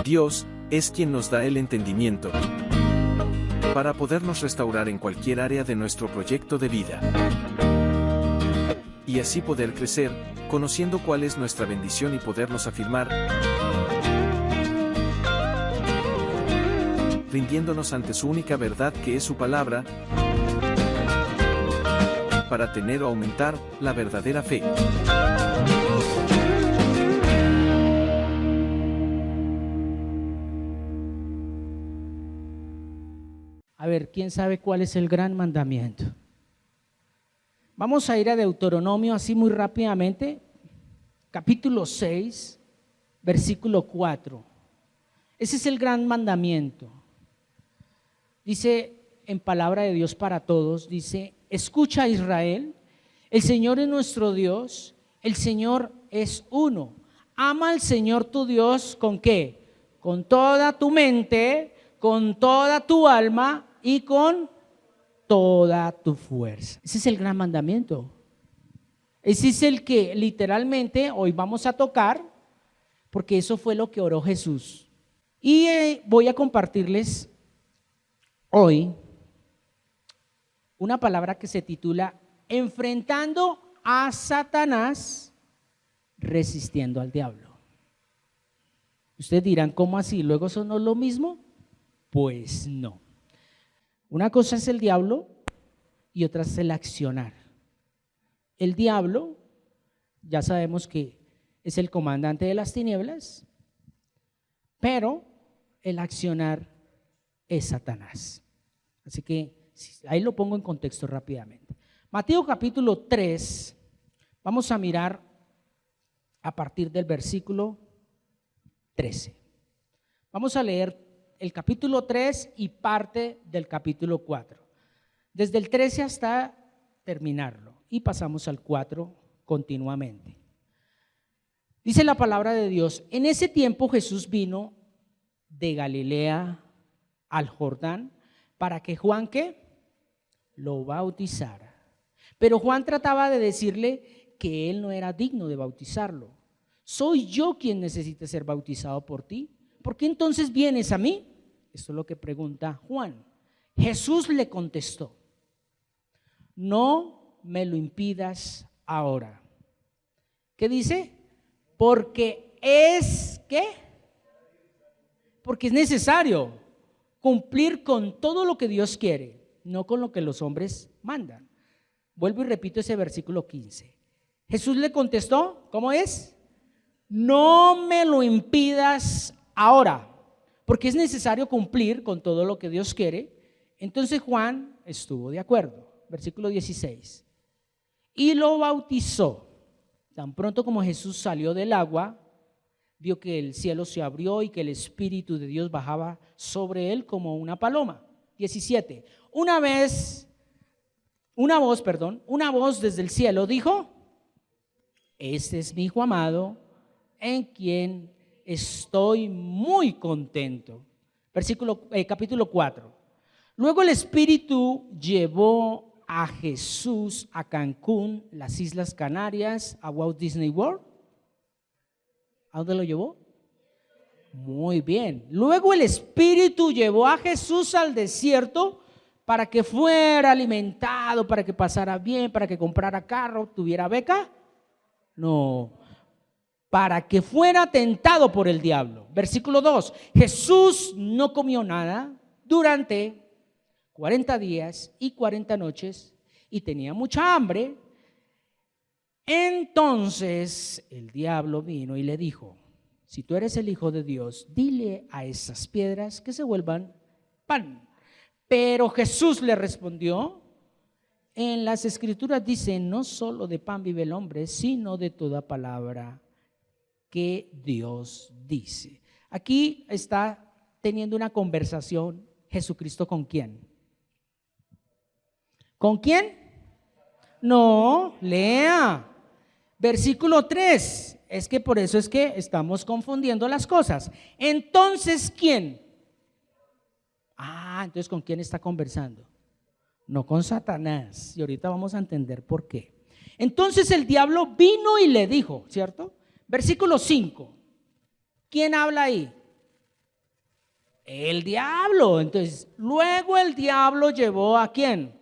Dios es quien nos da el entendimiento para podernos restaurar en cualquier área de nuestro proyecto de vida. Y así poder crecer, conociendo cuál es nuestra bendición y podernos afirmar, rindiéndonos ante su única verdad que es su palabra, para tener o aumentar la verdadera fe. A ver, ¿quién sabe cuál es el gran mandamiento? Vamos a ir a Deuteronomio así muy rápidamente, capítulo 6, versículo 4. Ese es el gran mandamiento. Dice en palabra de Dios para todos, dice: escucha, Israel, el Señor es nuestro Dios, el Señor es uno. Ama al Señor tu Dios, ¿con qué? Con toda tu mente, con toda tu alma y con toda tu fuerza. Ese es el gran mandamiento. Ese es el que literalmente hoy vamos a tocar, porque eso fue lo que oró Jesús. Y voy a compartirles hoy una palabra que se titula enfrentando a Satanás, resistiendo al diablo. Ustedes dirán, ¿cómo así? ¿Luego eso no es lo mismo? Pues no. Una cosa es el diablo y otra es el accionar. El diablo, ya sabemos que es el comandante de las tinieblas, pero el accionar es Satanás. Así que ahí lo pongo en contexto rápidamente. Mateo capítulo 3, vamos a mirar a partir del versículo 13. Vamos a leer el capítulo 3 y parte del capítulo 4. Desde el 13 hasta terminarlo y pasamos al 4 continuamente. Dice la palabra de Dios: en ese tiempo Jesús vino de Galilea al Jordán para que Juan, ¿qué? Lo bautizara. Pero Juan trataba de decirle que él no era digno de bautizarlo. ¿Soy yo quien necesita ser bautizado por ti? ¿Por qué entonces vienes a mí? Esto es lo que pregunta Juan. Jesús le contestó: no me lo impidas ahora. ¿Qué dice? Porque es, ¿qué? Porque es necesario cumplir con todo lo que Dios quiere, no con lo que los hombres mandan. Vuelvo y repito ese versículo 15. Jesús le contestó, ¿cómo es? No me lo impidas ahora, porque es necesario cumplir con todo lo que Dios quiere. Entonces Juan estuvo de acuerdo. Versículo 16. Y lo bautizó. Tan pronto como Jesús salió del agua, vio que el cielo se abrió y que el Espíritu de Dios bajaba sobre él como una paloma. 17. Una voz desde el cielo dijo: este es mi Hijo amado, en quien estoy muy contento. Capítulo 4. Luego el Espíritu llevó a Jesús a Cancún, las Islas Canarias, a Walt Disney World. ¿A dónde lo llevó? Muy bien. Luego el Espíritu llevó a Jesús al desierto para que fuera alimentado, para que pasara bien, para que comprara carro, tuviera beca. No, para que fuera tentado por el diablo. Versículo 2. Jesús no comió nada durante 40 días y 40 noches y tenía mucha hambre. Entonces el diablo vino y le dijo: si tú eres el Hijo de Dios, dile a esas piedras que se vuelvan pan. Pero Jesús le respondió: en las Escrituras dice, no solo de pan vive el hombre, sino de toda palabra que Dios dice. Aquí está teniendo una conversación Jesucristo, ¿con quién? ¿Con quién? No, lea. Versículo 3. Es que por eso es que estamos confundiendo las cosas. Entonces, ¿quién? Entonces, ¿con quién está conversando? No con Satanás. Y ahorita vamos a entender por qué. Entonces el diablo vino y le dijo, ¿cierto? Versículo 5. ¿Quién habla ahí? El diablo. Entonces, luego el diablo llevó ¿a quién?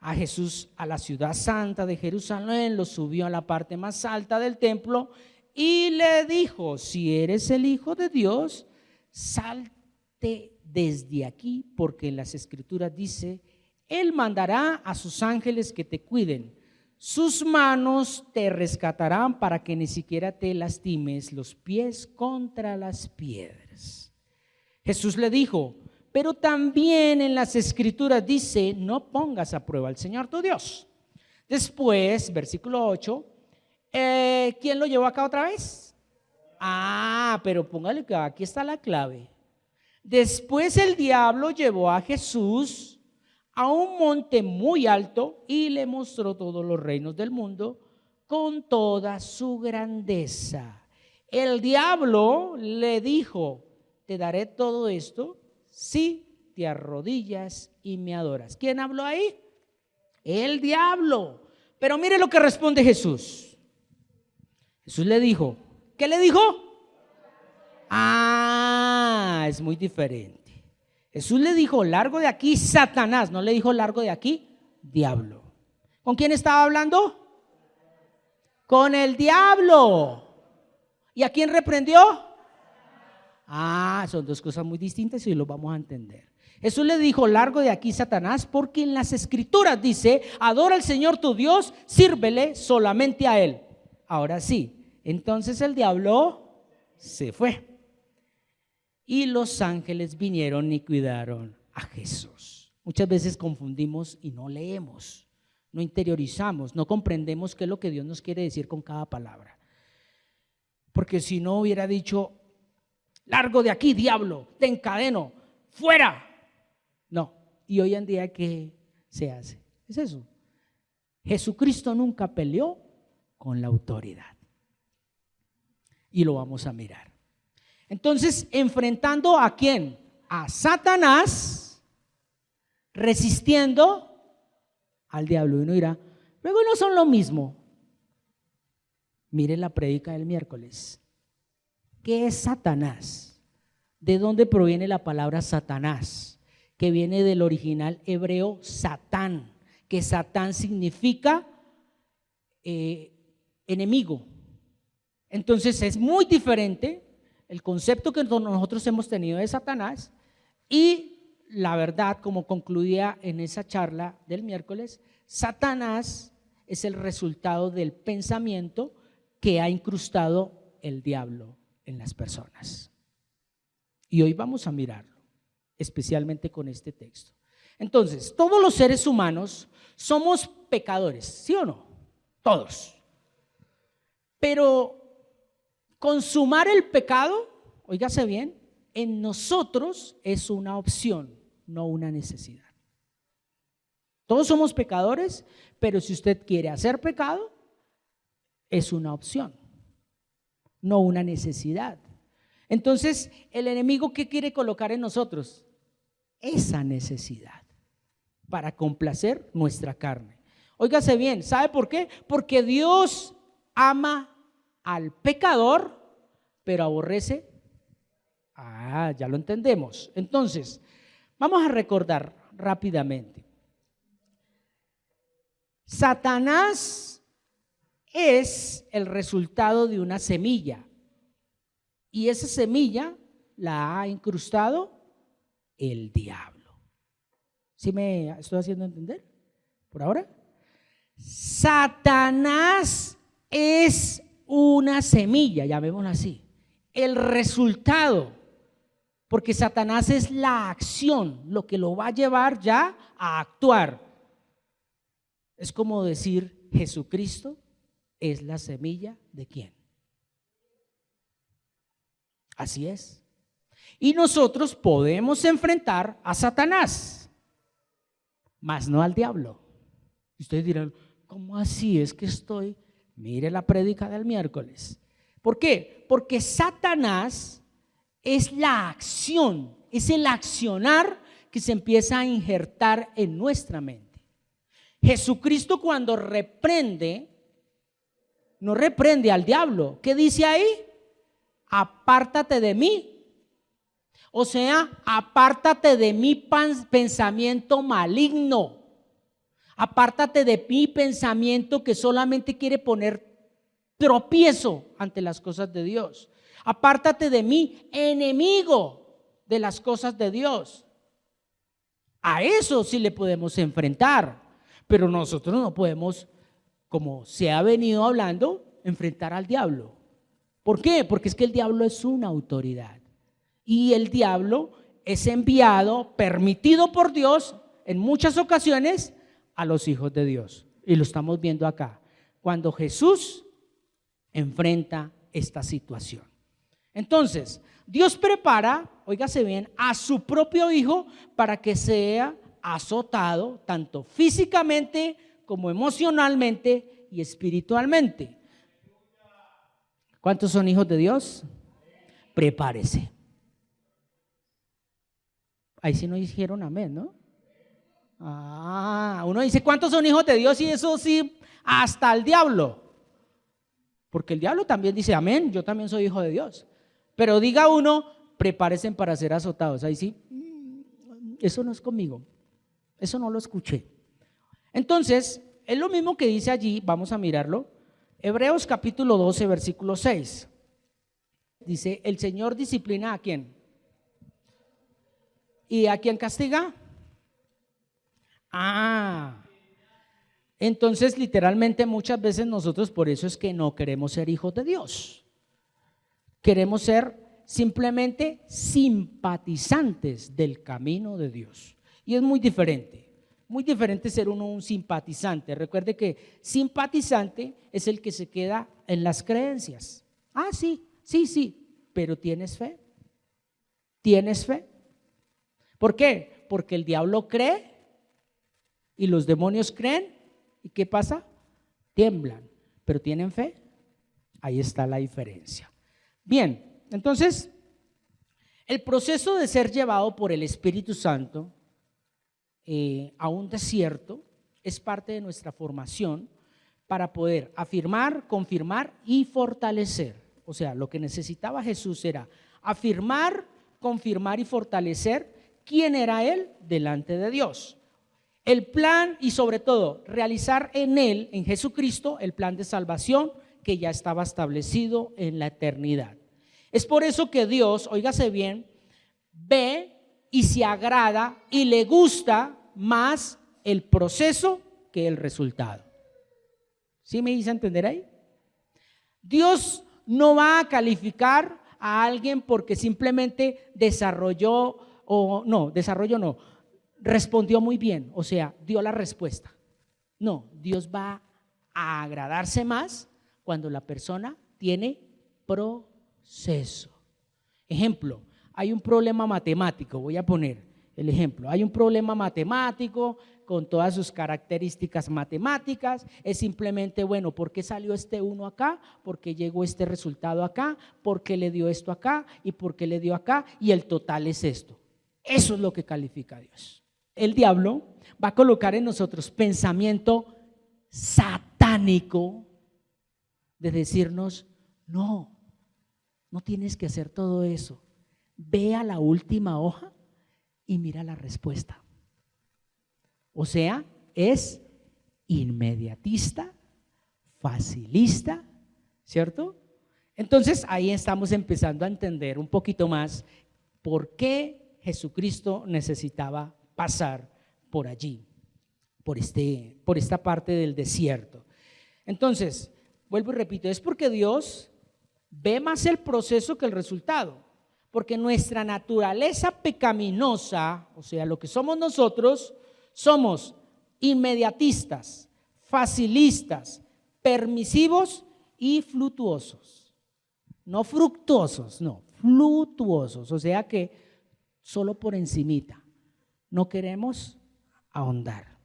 A Jesús a la ciudad santa de Jerusalén, lo subió a la parte más alta del templo y le dijo: si eres el Hijo de Dios, salte desde aquí, porque en las Escrituras dice: Él mandará a sus ángeles que te cuiden, sus manos te rescatarán para que ni siquiera te lastimes los pies contra las piedras. Jesús le dijo: pero también en las Escrituras dice: no pongas a prueba al Señor tu Dios. Después, versículo 8, ¿quién lo llevó acá otra vez? Pero póngale que aquí está la clave. Después el diablo llevó a Jesús a un monte muy alto y le mostró todos los reinos del mundo con toda su grandeza. El diablo le dijo: te daré todo esto si te arrodillas y me adoras. ¿Quién habló ahí? El diablo. Pero mire lo que responde Jesús. Jesús le dijo, ¿qué le dijo? Es muy diferente. Jesús le dijo: largo de aquí, Satanás. No le dijo: largo de aquí, diablo. ¿Con quién estaba hablando? Con el diablo. ¿Y a quién reprendió? Son dos cosas muy distintas y lo vamos a entender. Jesús le dijo: largo de aquí, Satanás, porque en las Escrituras dice: adora al Señor tu Dios, sírvele solamente a Él. Ahora sí, entonces el diablo se fue y los ángeles vinieron y cuidaron a Jesús. Muchas veces confundimos y no leemos, no interiorizamos, no comprendemos qué es lo que Dios nos quiere decir con cada palabra. Porque si no hubiera dicho: largo de aquí, diablo, te encadeno, fuera. No, y hoy en día, ¿qué se hace? Es eso. Jesucristo nunca peleó con la autoridad. Y lo vamos a mirar. Entonces, enfrentando ¿a quién? A Satanás, resistiendo al diablo. Y uno dirá: luego no son lo mismo. Mire la prédica del miércoles. ¿Qué es Satanás? ¿De dónde proviene la palabra Satanás? Que viene del original hebreo Satán, que Satán significa enemigo. Entonces es muy diferente el concepto que nosotros hemos tenido de Satanás y la verdad, como concluía en esa charla del miércoles, Satanás es el resultado del pensamiento que ha incrustado el diablo en las personas. Y hoy vamos a mirarlo, especialmente con este texto. Entonces, todos los seres humanos somos pecadores, ¿sí o no? Todos. Pero consumar el pecado, óigase bien, en nosotros es una opción, no una necesidad. Todos somos pecadores, pero si usted quiere hacer pecado, es una opción, no una necesidad. Entonces, el enemigo, ¿qué quiere colocar en nosotros? Esa necesidad para complacer nuestra carne. Óigase bien, ¿sabe por qué? Porque Dios ama al pecador, pero aborrece. Ya lo entendemos. Entonces, vamos a recordar rápidamente. Satanás es el resultado de una semilla. Y esa semilla la ha incrustado el diablo. ¿Sí me estoy haciendo entender por ahora? Satanás es una semilla, llamémosla así. El resultado, porque Satanás es la acción, lo que lo va a llevar ya a actuar. Es como decir: Jesucristo es la semilla ¿de quién? Así es. Y nosotros podemos enfrentar a Satanás, mas no al diablo. Ustedes dirán: ¿cómo así? Es que mire la prédica del miércoles. ¿Por qué? Porque Satanás es la acción, es el accionar que se empieza a injertar en nuestra mente. Jesucristo, cuando reprende, no reprende al diablo. ¿Qué dice ahí? Apártate de mí. O sea, apártate de mi pensamiento maligno. Apártate de mi pensamiento que solamente quiere poner tropiezo ante las cosas de Dios. Apártate de mi enemigo de las cosas de Dios. A eso sí le podemos enfrentar, pero nosotros no podemos, como se ha venido hablando, enfrentar al diablo. ¿Por qué? Porque es que el diablo es una autoridad y el diablo es enviado, permitido por Dios en muchas ocasiones a los hijos de Dios. Y lo estamos viendo acá, cuando Jesús enfrenta esta situación. Entonces, Dios prepara, óigase bien, a su propio hijo para que sea azotado tanto físicamente como emocionalmente y espiritualmente. ¿Cuántos son hijos de Dios? Prepárese. Ahí sí no dijeron amén, ¿no? Uno dice, ¿cuántos son hijos de Dios? Y eso sí, hasta el diablo. Porque el diablo también dice amén, yo también soy hijo de Dios. Pero diga uno, prepárense para ser azotados. Ahí sí, eso no es conmigo, eso no lo escuché. Entonces, es lo mismo que dice allí, vamos a mirarlo. Hebreos capítulo 12, versículo 6. Dice, el Señor disciplina ¿a quién? ¿Y a quién castiga? Entonces literalmente muchas veces nosotros por eso es que no queremos ser hijos de Dios. Queremos ser simplemente simpatizantes del camino de Dios. Y es muy diferente ser uno un simpatizante. Recuerde que simpatizante es el que se queda en las creencias. Sí, pero ¿tienes fe? ¿Tienes fe? ¿Por qué? Porque el diablo cree y los demonios creen. ¿Y qué pasa? Tiemblan, pero ¿tienen fe? Ahí está la diferencia. Bien, entonces, el proceso de ser llevado por el Espíritu Santo a un desierto es parte de nuestra formación para poder afirmar, confirmar y fortalecer. O sea, lo que necesitaba Jesús era afirmar, confirmar y fortalecer quién era Él delante de Dios. El plan y sobre todo realizar en Él, en Jesucristo, el plan de salvación que ya estaba establecido en la eternidad. Es por eso que Dios, óigase bien, ve y se agrada y le gusta más el proceso que el resultado. ¿Sí me hice entender ahí? Dios no va a calificar a alguien porque simplemente respondió muy bien, o sea, dio la respuesta. No, Dios va a agradarse más cuando la persona tiene proceso. Ejemplo, hay un problema matemático, voy a poner el ejemplo, hay un problema matemático con todas sus características matemáticas, es simplemente, bueno, ¿por qué salió este 1 acá? ¿Por qué llegó este resultado acá? ¿Por qué le dio esto acá? ¿Y por qué le dio acá? Y el total es esto. Eso es lo que califica a Dios. El diablo va a colocar en nosotros pensamiento satánico de decirnos, no tienes que hacer todo eso. Ve a la última hoja y mira la respuesta. O sea, es inmediatista, facilista, ¿cierto? Entonces ahí estamos empezando a entender un poquito más por qué Jesucristo necesitaba pasar por allí, por esta parte del desierto. Entonces, vuelvo y repito, es porque Dios ve más el proceso que el resultado, porque nuestra naturaleza pecaminosa, o sea, lo que somos nosotros, somos inmediatistas, facilistas, permisivos y fluctuosos. No fructuosos, no, fluctuosos, o sea que solo por encimita, no queremos ahondar.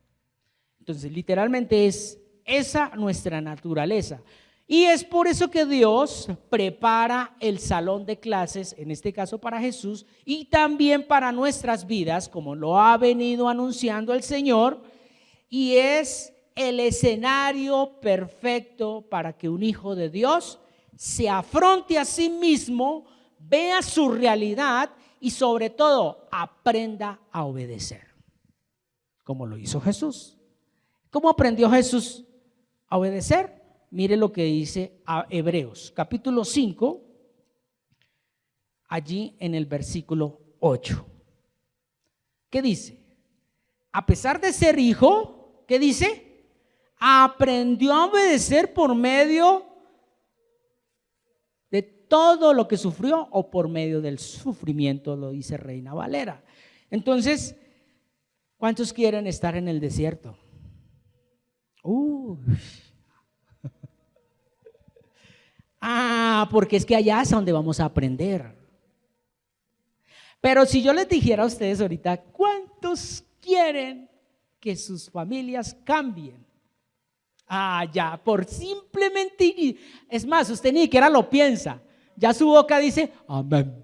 Entonces, literalmente es esa nuestra naturaleza. Y es por eso que Dios prepara el salón de clases, en este caso para Jesús, y también para nuestras vidas, como lo ha venido anunciando el Señor, y es el escenario perfecto para que un hijo de Dios se afronte a sí mismo, vea su realidad y sobre todo aprenda a obedecer, como lo hizo Jesús. ¿Cómo aprendió Jesús a obedecer? Mire lo que dice a Hebreos, capítulo 5, allí en el versículo 8. ¿Qué dice? A pesar de ser hijo, ¿qué dice? Aprendió a obedecer por medio de todo lo que sufrió o por medio del sufrimiento, lo dice Reina Valera. Entonces, ¿cuántos quieren estar en el desierto? Porque es que allá es donde vamos a aprender. Pero si yo les dijera a ustedes ahorita, ¿cuántos quieren que sus familias cambien? Ya, por simplemente, es más, usted ni siquiera lo piensa, ya su boca dice, amén.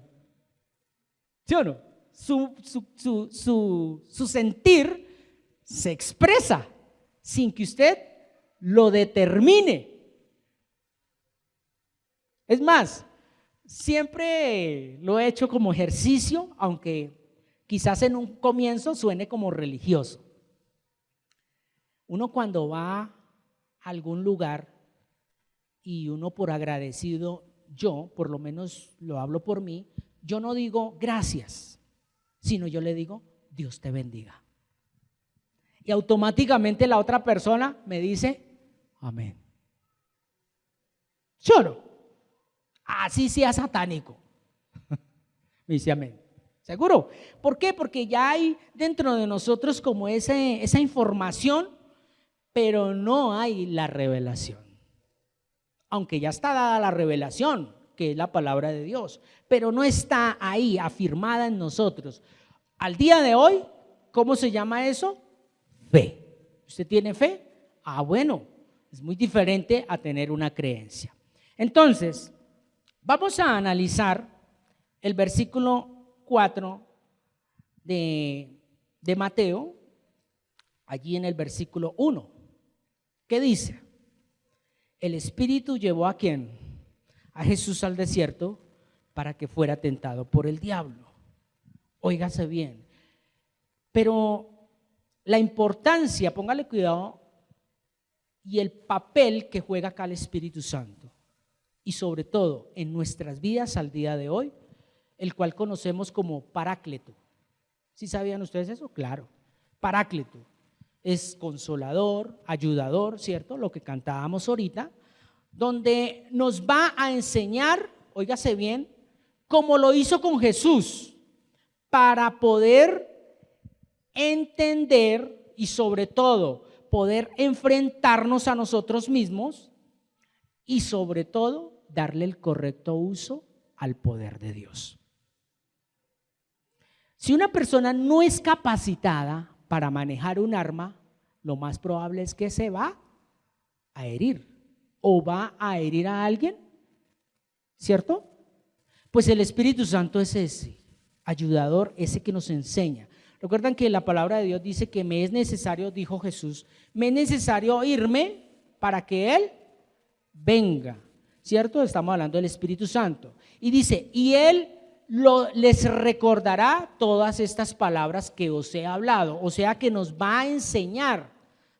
¿Sí o no? Su sentir se expresa sin que usted lo determine. Es más, siempre lo he hecho como ejercicio, aunque quizás en un comienzo suene como religioso. Uno cuando va a algún lugar y uno por agradecido, yo por lo menos lo hablo por mí, yo no digo gracias, sino yo le digo Dios te bendiga. Y automáticamente la otra persona me dice amén. ¿Sí o no? Así sea satánico. Me dice amén. ¿Seguro? ¿Por qué? Porque ya hay dentro de nosotros como esa información, pero no hay la revelación. Aunque ya está dada la revelación, que es la palabra de Dios, pero no está ahí afirmada en nosotros. Al día de hoy, ¿cómo se llama eso? Fe. ¿Usted tiene fe? Bueno, es muy diferente a tener una creencia. Entonces, vamos a analizar el versículo 4 de Mateo, allí en el versículo 1. ¿Qué dice? El Espíritu llevó ¿a quién? A Jesús al desierto para que fuera tentado por el diablo. Óigase bien. Pero la importancia, póngale cuidado, y el papel que juega acá el Espíritu Santo. Y sobre todo en nuestras vidas al día de hoy, el cual conocemos como Paráclito. ¿Sí sabían ustedes eso? Claro, Paráclito es consolador, ayudador, ¿cierto? Lo que cantábamos ahorita, donde nos va a enseñar, óigase bien, como lo hizo con Jesús, para poder entender y sobre todo poder enfrentarnos a nosotros mismos y sobre todo darle el correcto uso al poder de Dios. Si una persona no es capacitada para manejar un arma, lo más probable es que se va a herir o va a herir a alguien, ¿cierto? Pues el Espíritu Santo es ese ayudador, ese que nos enseña. Recuerdan que la palabra de Dios dice que me es necesario, dijo Jesús, me es necesario irme para que Él venga, ¿cierto? Estamos hablando del Espíritu Santo. Y dice, y Él les recordará todas estas palabras que os he hablado. O sea que nos va a enseñar,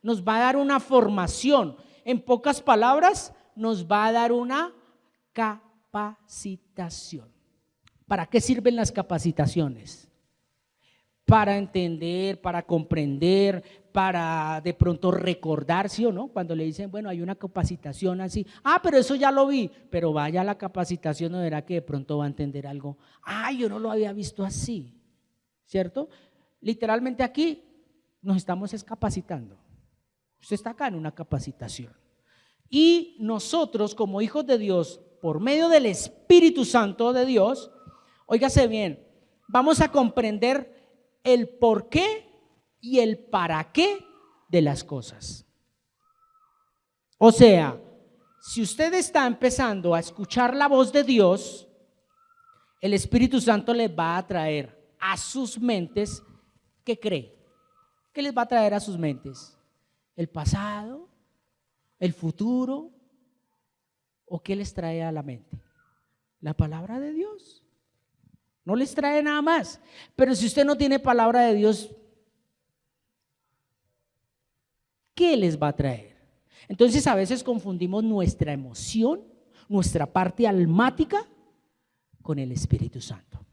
nos va a dar una formación. En pocas palabras, nos va a dar una capacitación. ¿Para qué sirven las capacitaciones? Para entender, para comprender, para de pronto recordar, ¿sí o no? Cuando le dicen, bueno, hay una capacitación así, pero eso ya lo vi, pero vaya a la capacitación, no verá que de pronto va a entender algo, yo no lo había visto así, ¿cierto? Literalmente aquí nos estamos capacitando. Usted está acá en una capacitación. Y nosotros como hijos de Dios, por medio del Espíritu Santo de Dios, óigase bien, vamos a comprender el por qué y el para qué de las cosas. O sea, si usted está empezando a escuchar la voz de Dios, el Espíritu Santo les va a traer a sus mentes, ¿qué cree? ¿Qué les va a traer a sus mentes? ¿El pasado? ¿El futuro? ¿O qué les trae a la mente? La palabra de Dios. no les trae nada más. Pero si usted no tiene palabra de Dios, ¿qué les va a traer? Entonces a veces confundimos nuestra emoción, nuestra parte almática con el Espíritu Santo.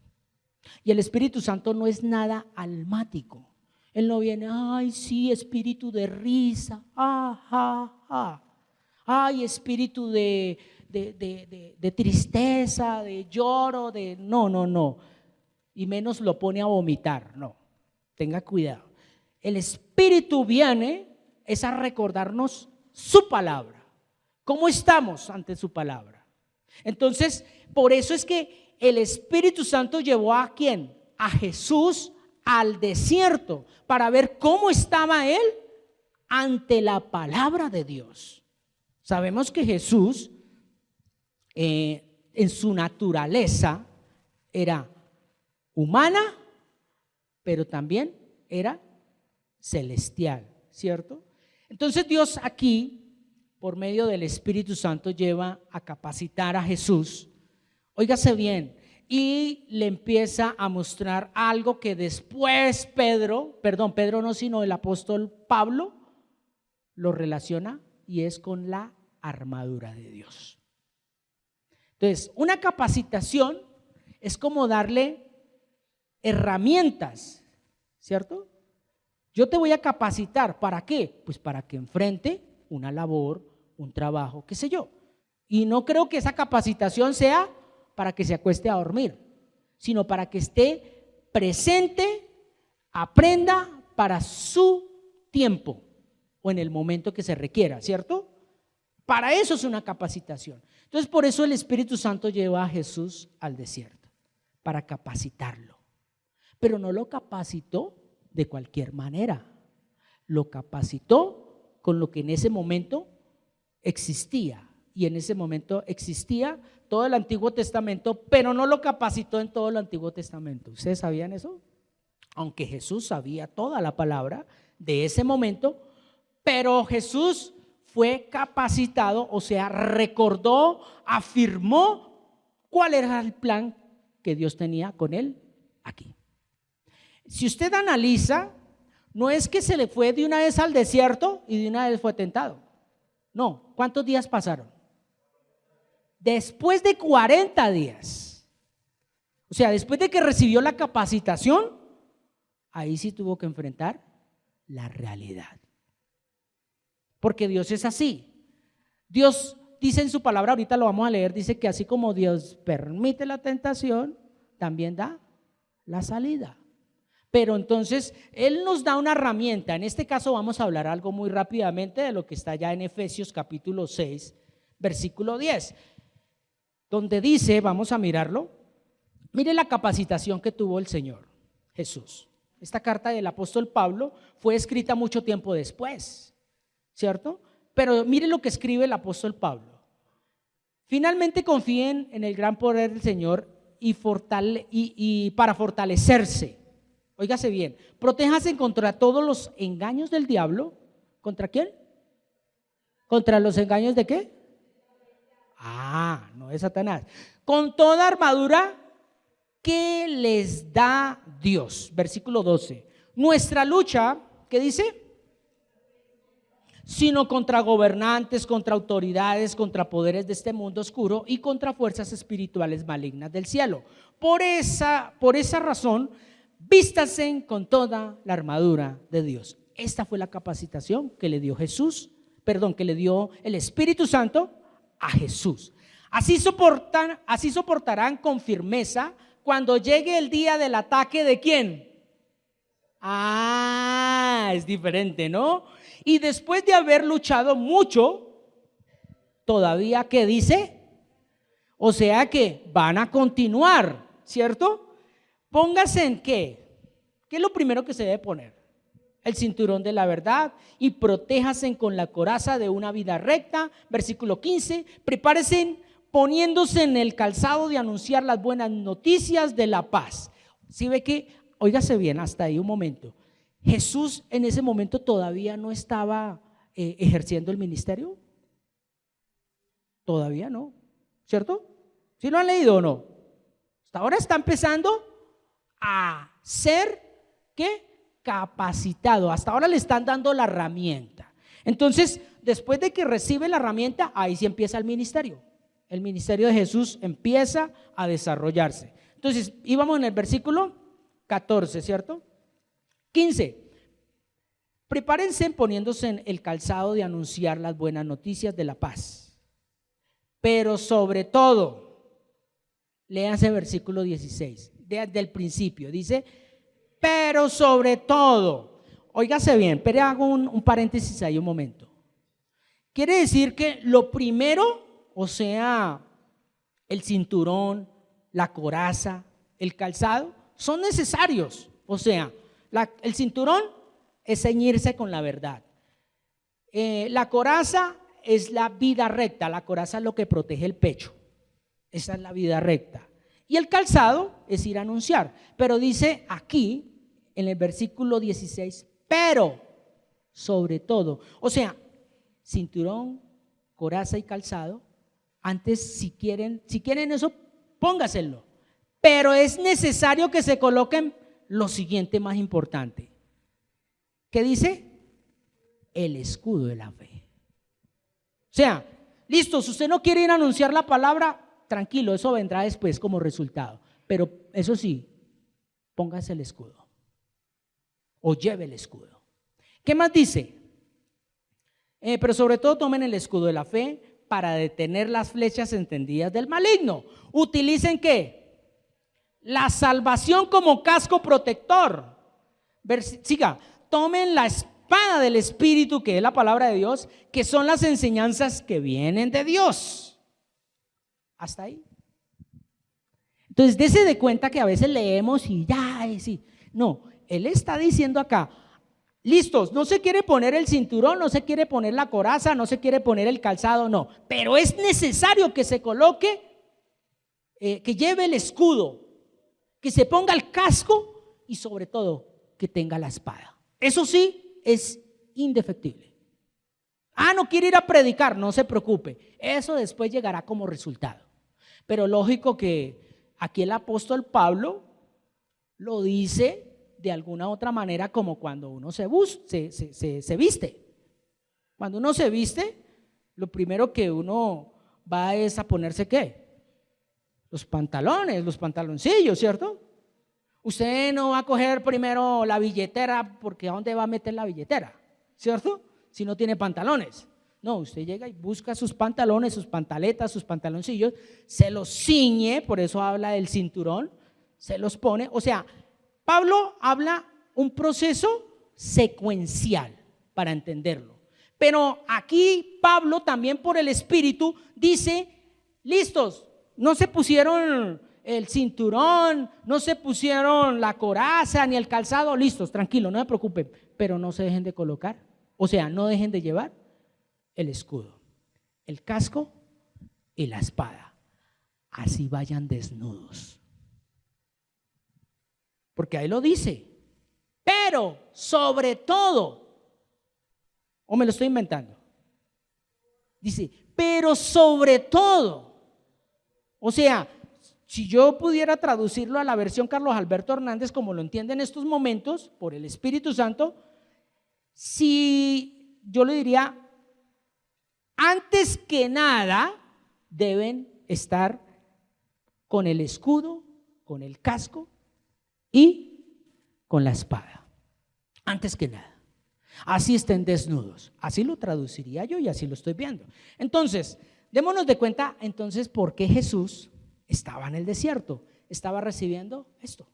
Y el Espíritu Santo no es nada almático. Él no viene, ay sí, espíritu de risa, ay, espíritu de tristeza, de lloro, no. Y menos lo pone a vomitar, no. Tenga cuidado. El Espíritu viene es a recordarnos su palabra. ¿Cómo estamos ante su palabra? Entonces, por eso es que el Espíritu Santo llevó ¿a quién? A Jesús al desierto para ver cómo estaba él ante la palabra de Dios. Sabemos que Jesús en su naturaleza era humana, pero también era celestial, ¿cierto? Entonces Dios aquí, por medio del Espíritu Santo, lleva a capacitar a Jesús, óigase bien, y le empieza a mostrar algo que después Pedro no, sino el apóstol Pablo lo relaciona, y es con la armadura de Dios. Entonces, una capacitación es como darle herramientas, ¿cierto? Yo te voy a capacitar, ¿para qué? Pues para que enfrente una labor, un trabajo, qué sé yo. Y no creo que esa capacitación sea para que se acueste a dormir, sino para que esté presente, aprenda para su tiempo o en el momento que se requiera, ¿cierto? Para eso es una capacitación. Entonces, por eso el Espíritu Santo lleva a Jesús al desierto, para capacitarlo. Pero no lo capacitó de cualquier manera, lo capacitó con lo que en ese momento existía. Y en ese momento existía todo el Antiguo Testamento, pero no lo capacitó en todo el Antiguo Testamento. ¿Ustedes sabían eso? Aunque Jesús sabía toda la palabra de ese momento, pero Jesús fue capacitado, o sea, recordó, afirmó cuál era el plan que Dios tenía con él aquí. Si usted analiza, no es que se le fue de una vez al desierto y de una vez fue tentado. No, ¿cuántos días pasaron? Después de 40 días, o sea, después de que recibió la capacitación, ahí sí tuvo que enfrentar la realidad. Porque Dios es así. Dios dice en su palabra, ahorita lo vamos a leer, dice que así como Dios permite la tentación, también da la salida. Pero entonces Él nos da una herramienta. En este caso vamos a hablar algo muy rápidamente de lo que está ya en Efesios capítulo 6, versículo 10. Donde dice, vamos a mirarlo, mire la capacitación que tuvo el Señor Jesús. Esta carta del apóstol Pablo fue escrita mucho tiempo después, ¿cierto? Pero mire lo que escribe el apóstol Pablo. Finalmente confíen en el gran poder del Señor y para fortalecerse, óigase bien, protéjase contra todos los engaños del diablo. ¿Contra quién? ¿Contra los engaños de qué? No es Satanás. Con toda armadura que les da Dios. Versículo 12. Nuestra lucha, ¿qué dice? Sino contra gobernantes, contra autoridades, contra poderes de este mundo oscuro y contra fuerzas espirituales malignas del cielo. Por esa razón, vístanse con toda la armadura de Dios. Esta fue la capacitación que le dio que le dio el Espíritu Santo a Jesús. Así soportarán con firmeza cuando llegue el día del ataque ¿de quién? Es diferente, ¿no? Y después de haber luchado mucho, todavía, ¿qué dice? O sea que van a continuar, ¿cierto? Póngase en ¿qué? ¿Qué es lo primero que se debe poner? El cinturón de la verdad y protéjase con la coraza de una vida recta. Versículo 15, prepárese poniéndose en el calzado de anunciar las buenas noticias de la paz. ¿Sí ve que? Óigase bien, hasta ahí un momento. Jesús en ese momento todavía no estaba ejerciendo el ministerio. Todavía no, ¿cierto? ¿Sí lo han leído o no? Hasta ahora está empezando a ser, ¿qué? Capacitado. Hasta ahora le están dando la herramienta. Entonces, después de que recibe la herramienta, ahí sí empieza el ministerio. El ministerio de Jesús empieza a desarrollarse. Entonces, íbamos en el versículo 14, ¿cierto? 15. Prepárense poniéndose en el calzado de anunciar las buenas noticias de la paz. Pero sobre todo, léanse el versículo 16, desde el principio, dice, pero sobre todo, óigase bien, pero hago un paréntesis ahí un momento. Quiere decir que lo primero, o sea, el cinturón, la coraza, el calzado, son necesarios. O sea, el cinturón es ceñirse con la verdad. La coraza es la vida recta, la coraza es lo que protege el pecho. Esa es la vida recta. Y el calzado es ir a anunciar. Pero dice aquí, en el versículo 16, pero sobre todo, o sea, cinturón, coraza y calzado. Antes, si quieren eso, póngaselo. Pero es necesario que se coloquen lo siguiente más importante. ¿Qué dice? El escudo de la fe. O sea, listo, si usted no quiere ir a anunciar la palabra, tranquilo, eso vendrá después como resultado. Pero eso sí, póngase el escudo o lleve el escudo. ¿Qué más dice? Pero sobre todo tomen el escudo de la fe para detener las flechas entendidas del maligno. ¿Utilicen qué? La salvación como casco protector. Siga, tomen la espada del Espíritu, que es la palabra de Dios, que son las enseñanzas que vienen de Dios. Hasta ahí. Entonces, dése de cuenta que a veces leemos y ya, sí. No, él está diciendo acá, listos, no se quiere poner el cinturón, no se quiere poner la coraza, no se quiere poner el calzado, no. Pero es necesario que se coloque, que lleve el escudo, que se ponga el casco y sobre todo que tenga la espada. Eso sí es indefectible. No quiere ir a predicar, no se preocupe, eso después llegará como resultado. Pero lógico que aquí el apóstol Pablo lo dice de alguna otra manera, como cuando uno se viste. Cuando uno se viste, lo primero que uno va es a ponerse ¿qué? Los pantalones, los pantaloncillos, ¿cierto? Usted no va a coger primero la billetera, porque ¿a dónde va a meter la billetera? ¿Cierto? Si no tiene pantalones. No, usted llega y busca sus pantalones, sus pantaletas, sus pantaloncillos, se los ciñe, por eso habla del cinturón, se los pone. O sea, Pablo habla un proceso secuencial para entenderlo. Pero aquí Pablo también por el Espíritu dice, listos, no se pusieron el cinturón, no se pusieron la coraza ni el calzado, listos, tranquilo, no se preocupen, pero no se dejen de colocar, o sea, no dejen de llevar el escudo, el casco y la espada, así vayan desnudos. Porque ahí lo dice, pero sobre todo, o me lo estoy inventando, dice, pero sobre todo, o sea, si yo pudiera traducirlo a la versión Carlos Alberto Hernández, como lo entiende en estos momentos, por el Espíritu Santo, si yo le diría, antes que nada, deben estar con el escudo, con el casco y con la espada. Antes que nada. Así estén desnudos. Así lo traduciría yo y así lo estoy viendo. Entonces, démonos de cuenta entonces por qué Jesús estaba en el desierto. Estaba recibiendo esto.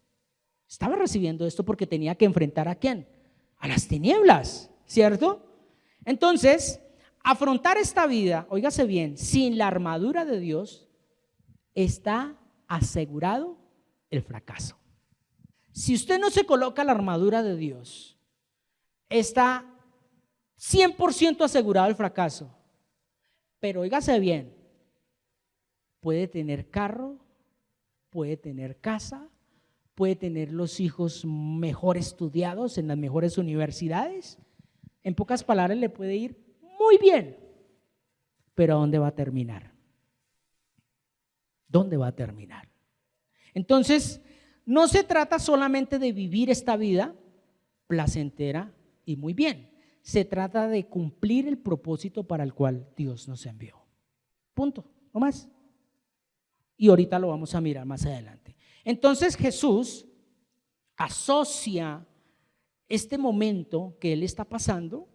Estaba recibiendo esto porque tenía que enfrentar ¿a quién? A las tinieblas, ¿cierto? Entonces, afrontar esta vida, óigase bien, sin la armadura de Dios, está asegurado el fracaso. Si usted no se coloca la armadura de Dios, está 100% asegurado el fracaso. Pero óigase bien, puede tener carro, puede tener casa, puede tener los hijos mejor estudiados en las mejores universidades. En pocas palabras, le puede ir muy bien. Pero ¿a dónde va a terminar? ¿Dónde va a terminar? Entonces, no se trata solamente de vivir esta vida placentera y muy bien. Se trata de cumplir el propósito para el cual Dios nos envió. Punto, no más. Y ahorita lo vamos a mirar más adelante. Entonces Jesús asocia este momento que él está pasando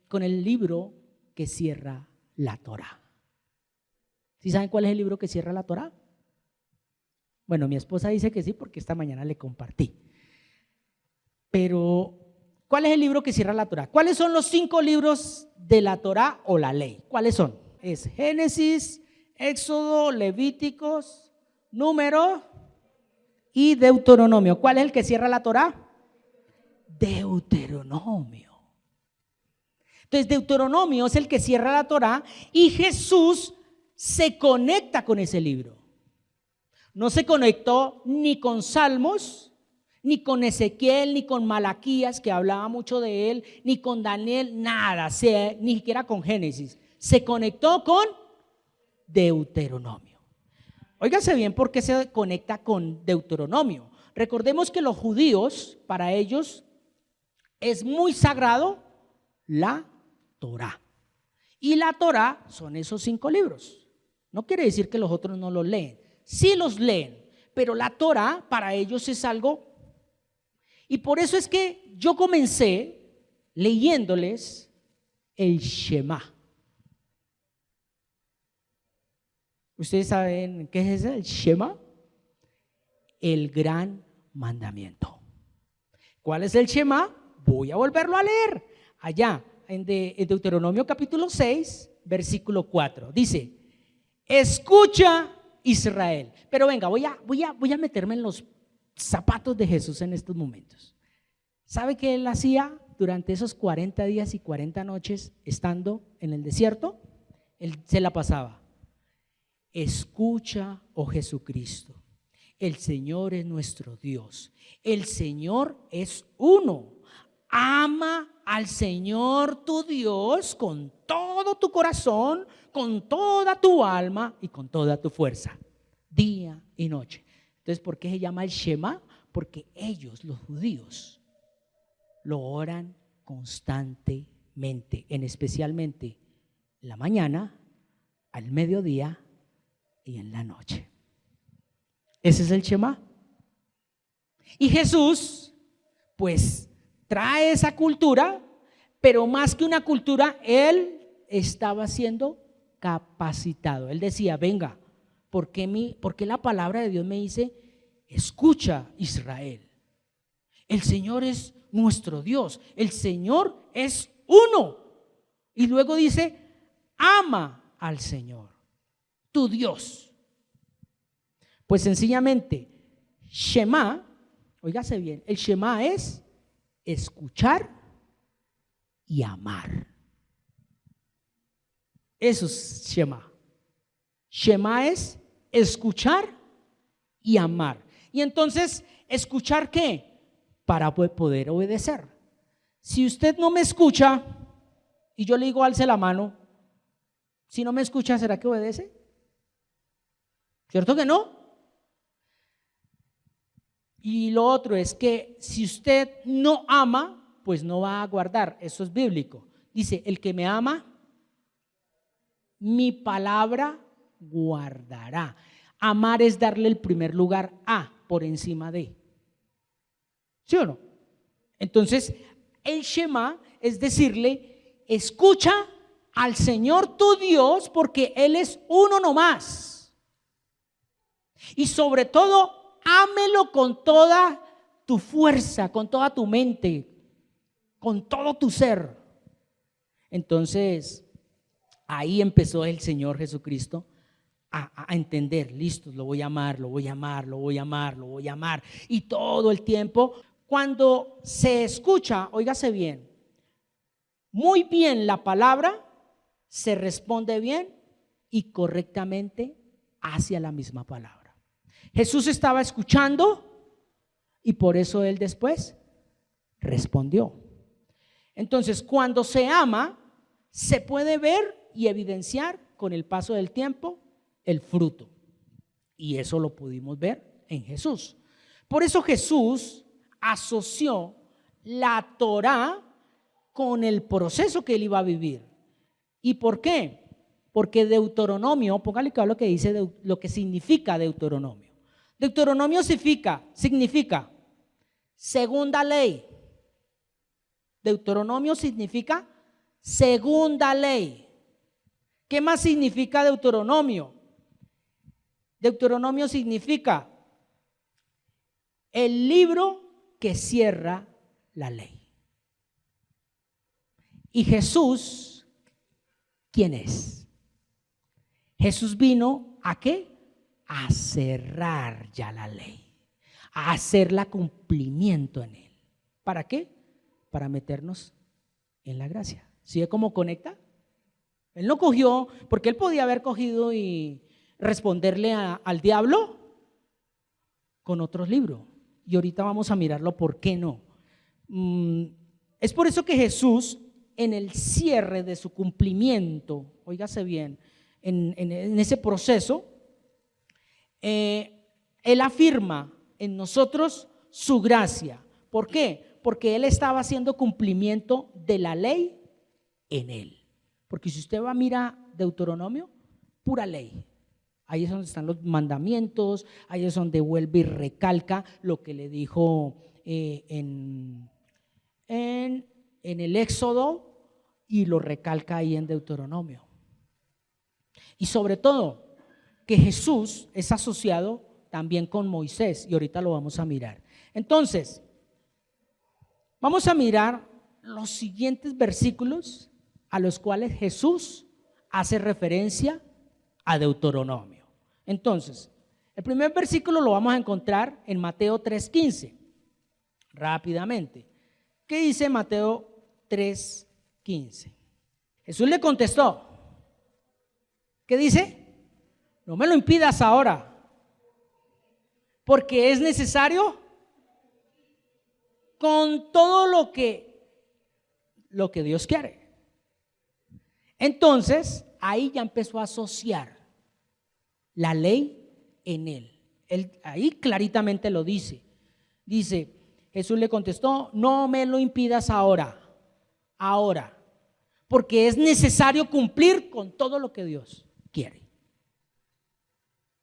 con el libro que cierra la Torá. ¿Sí saben cuál es el libro que cierra la Torá? Bueno, mi esposa dice que sí porque esta mañana le compartí. Pero, ¿cuál es el libro que cierra la Torá? ¿Cuáles son los 5 libros de la Torá o la ley? ¿Cuáles son? Es Génesis, Éxodo, Levíticos, Número y Deuteronomio. ¿Cuál es el que cierra la Torá? Deuteronomio. Entonces, Deuteronomio es el que cierra la Torá y Jesús se conecta con ese libro. No se conectó ni con Salmos, ni con Ezequiel, ni con Malaquías, que hablaba mucho de él, ni con Daniel, nada, ni siquiera con Génesis. Se conectó con Deuteronomio. Óigase bien por qué se conecta con Deuteronomio. Recordemos que los judíos, para ellos, es muy sagrado la Torá. Y la Torá son esos 5 libros. No quiere decir que los otros no los leen. Sí los leen, pero la Torá para ellos es algo. Y por eso es que yo comencé leyéndoles el Shema. ¿Ustedes saben qué es el Shema? El gran mandamiento. ¿Cuál es el Shema? Voy a volverlo a leer. Allá en Deuteronomio capítulo 6, versículo 4. Dice: escucha, Israel. Pero venga, voy a meterme en los zapatos de Jesús en estos momentos. ¿Sabe qué él hacía durante esos 40 días y 40 noches estando en el desierto? Él se la pasaba: escucha, oh Jesucristo, el Señor es nuestro Dios, el Señor es uno. Ama al Señor tu Dios con todo tu corazón, con toda tu alma y con toda tu fuerza, día y noche. Entonces, ¿por qué se llama el Shema? Porque ellos, los judíos, lo oran constantemente, especialmente en la mañana, al mediodía y en la noche. Ese es el Shema. Y Jesús, pues, trae esa cultura, pero más que una cultura, él estaba siendo capacitado. Él decía: venga, ¿por qué la palabra de Dios me dice: escucha, Israel, el Señor es nuestro Dios, el Señor es uno? Y luego dice: ama al Señor, tu Dios. Pues sencillamente, Shema, óigase bien, el Shema es escuchar y amar. Eso es Shema. Shema es escuchar y amar. Y entonces, ¿escuchar qué? Para poder obedecer. Si usted no me escucha y yo le digo alce la mano, si no me escucha, ¿será que obedece? ¿Cierto que no? Y lo otro es que si usted no ama, pues no va a guardar. Eso es bíblico. Dice: el que me ama, mi palabra guardará. Amar es darle el primer lugar a por encima de. ¿Sí o no? Entonces, el Shema es decirle: escucha al Señor tu Dios, porque Él es uno nomás. Y sobre todo, ámelo con toda tu fuerza, con toda tu mente, con todo tu ser. Entonces, ahí empezó el Señor Jesucristo a entender: listo, lo voy a amar, lo voy a amar, lo voy a amar, lo voy a amar. Y todo el tiempo, cuando se escucha, óigase bien, muy bien la palabra, se responde bien y correctamente hacia la misma palabra. Jesús estaba escuchando y por eso él después respondió. Entonces, cuando se ama, se puede ver y evidenciar con el paso del tiempo el fruto. Y eso lo pudimos ver en Jesús. Por eso Jesús asoció la Torá con el proceso que él iba a vivir. ¿Y por qué? Porque Deuteronomio, póngale cuidado lo que dice, lo que significa Deuteronomio. Deuteronomio significa segunda ley. Deuteronomio significa segunda ley. ¿Qué más significa Deuteronomio? Deuteronomio significa el libro que cierra la ley. ¿Y Jesús quién es? Jesús vino ¿a qué? A cerrar ya la ley, a hacerla cumplimiento en él. ¿Para qué? Para meternos en la gracia. ¿Sí ve cómo conecta? Él no cogió, porque él podía haber cogido y responderle al diablo con otros libros. Y ahorita vamos a mirarlo por qué no. Es por eso que Jesús, en el cierre de su cumplimiento, óigase bien, en ese proceso, él afirma en nosotros su gracia. ¿Por qué? Porque él estaba haciendo cumplimiento de la ley en él. Porque si usted va a mirar Deuteronomio, pura ley. Ahí es donde están los mandamientos, ahí es donde vuelve y recalca lo que le dijo en el Éxodo, y lo recalca ahí en Deuteronomio. Y sobre todo, que Jesús es asociado también con Moisés, y ahorita lo vamos a mirar. Entonces, vamos a mirar los siguientes versículos a los cuales Jesús hace referencia a Deuteronomio. Entonces, el primer versículo lo vamos a encontrar en Mateo 3:15. Rápidamente. ¿Qué dice Mateo 3:15? Jesús le contestó. ¿Qué dice? No me lo impidas ahora, porque es necesario con todo lo que Dios quiere. Entonces, ahí ya empezó a asociar la ley en él. Él ahí claritamente lo dice. Dice, Jesús le contestó, no me lo impidas ahora, porque es necesario cumplir con todo lo que Dios quiere.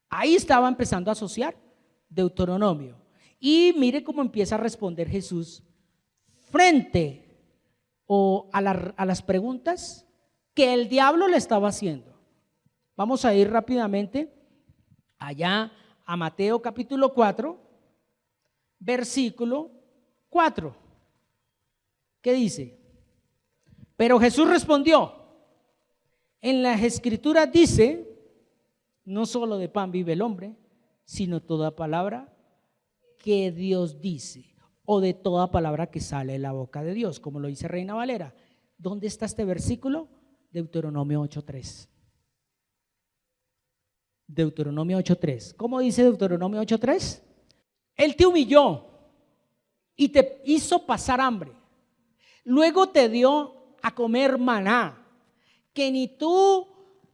Ahí estaba empezando a asociar Deuteronomio. Y mire cómo empieza a responder Jesús frente a las preguntas que el diablo le estaba haciendo. Vamos a ir rápidamente allá a Mateo capítulo 4, versículo 4. ¿Qué dice? Pero Jesús respondió, en las escrituras dice, no solo de pan vive el hombre, sino toda palabra que Dios dice, o de toda palabra que sale de la boca de Dios, como lo dice Reina Valera. ¿Dónde está este versículo? Deuteronomio 8:3. Deuteronomio 8:3. ¿Cómo dice Deuteronomio 8:3? Él te humilló y te hizo pasar hambre. Luego te dio a comer maná, que ni tú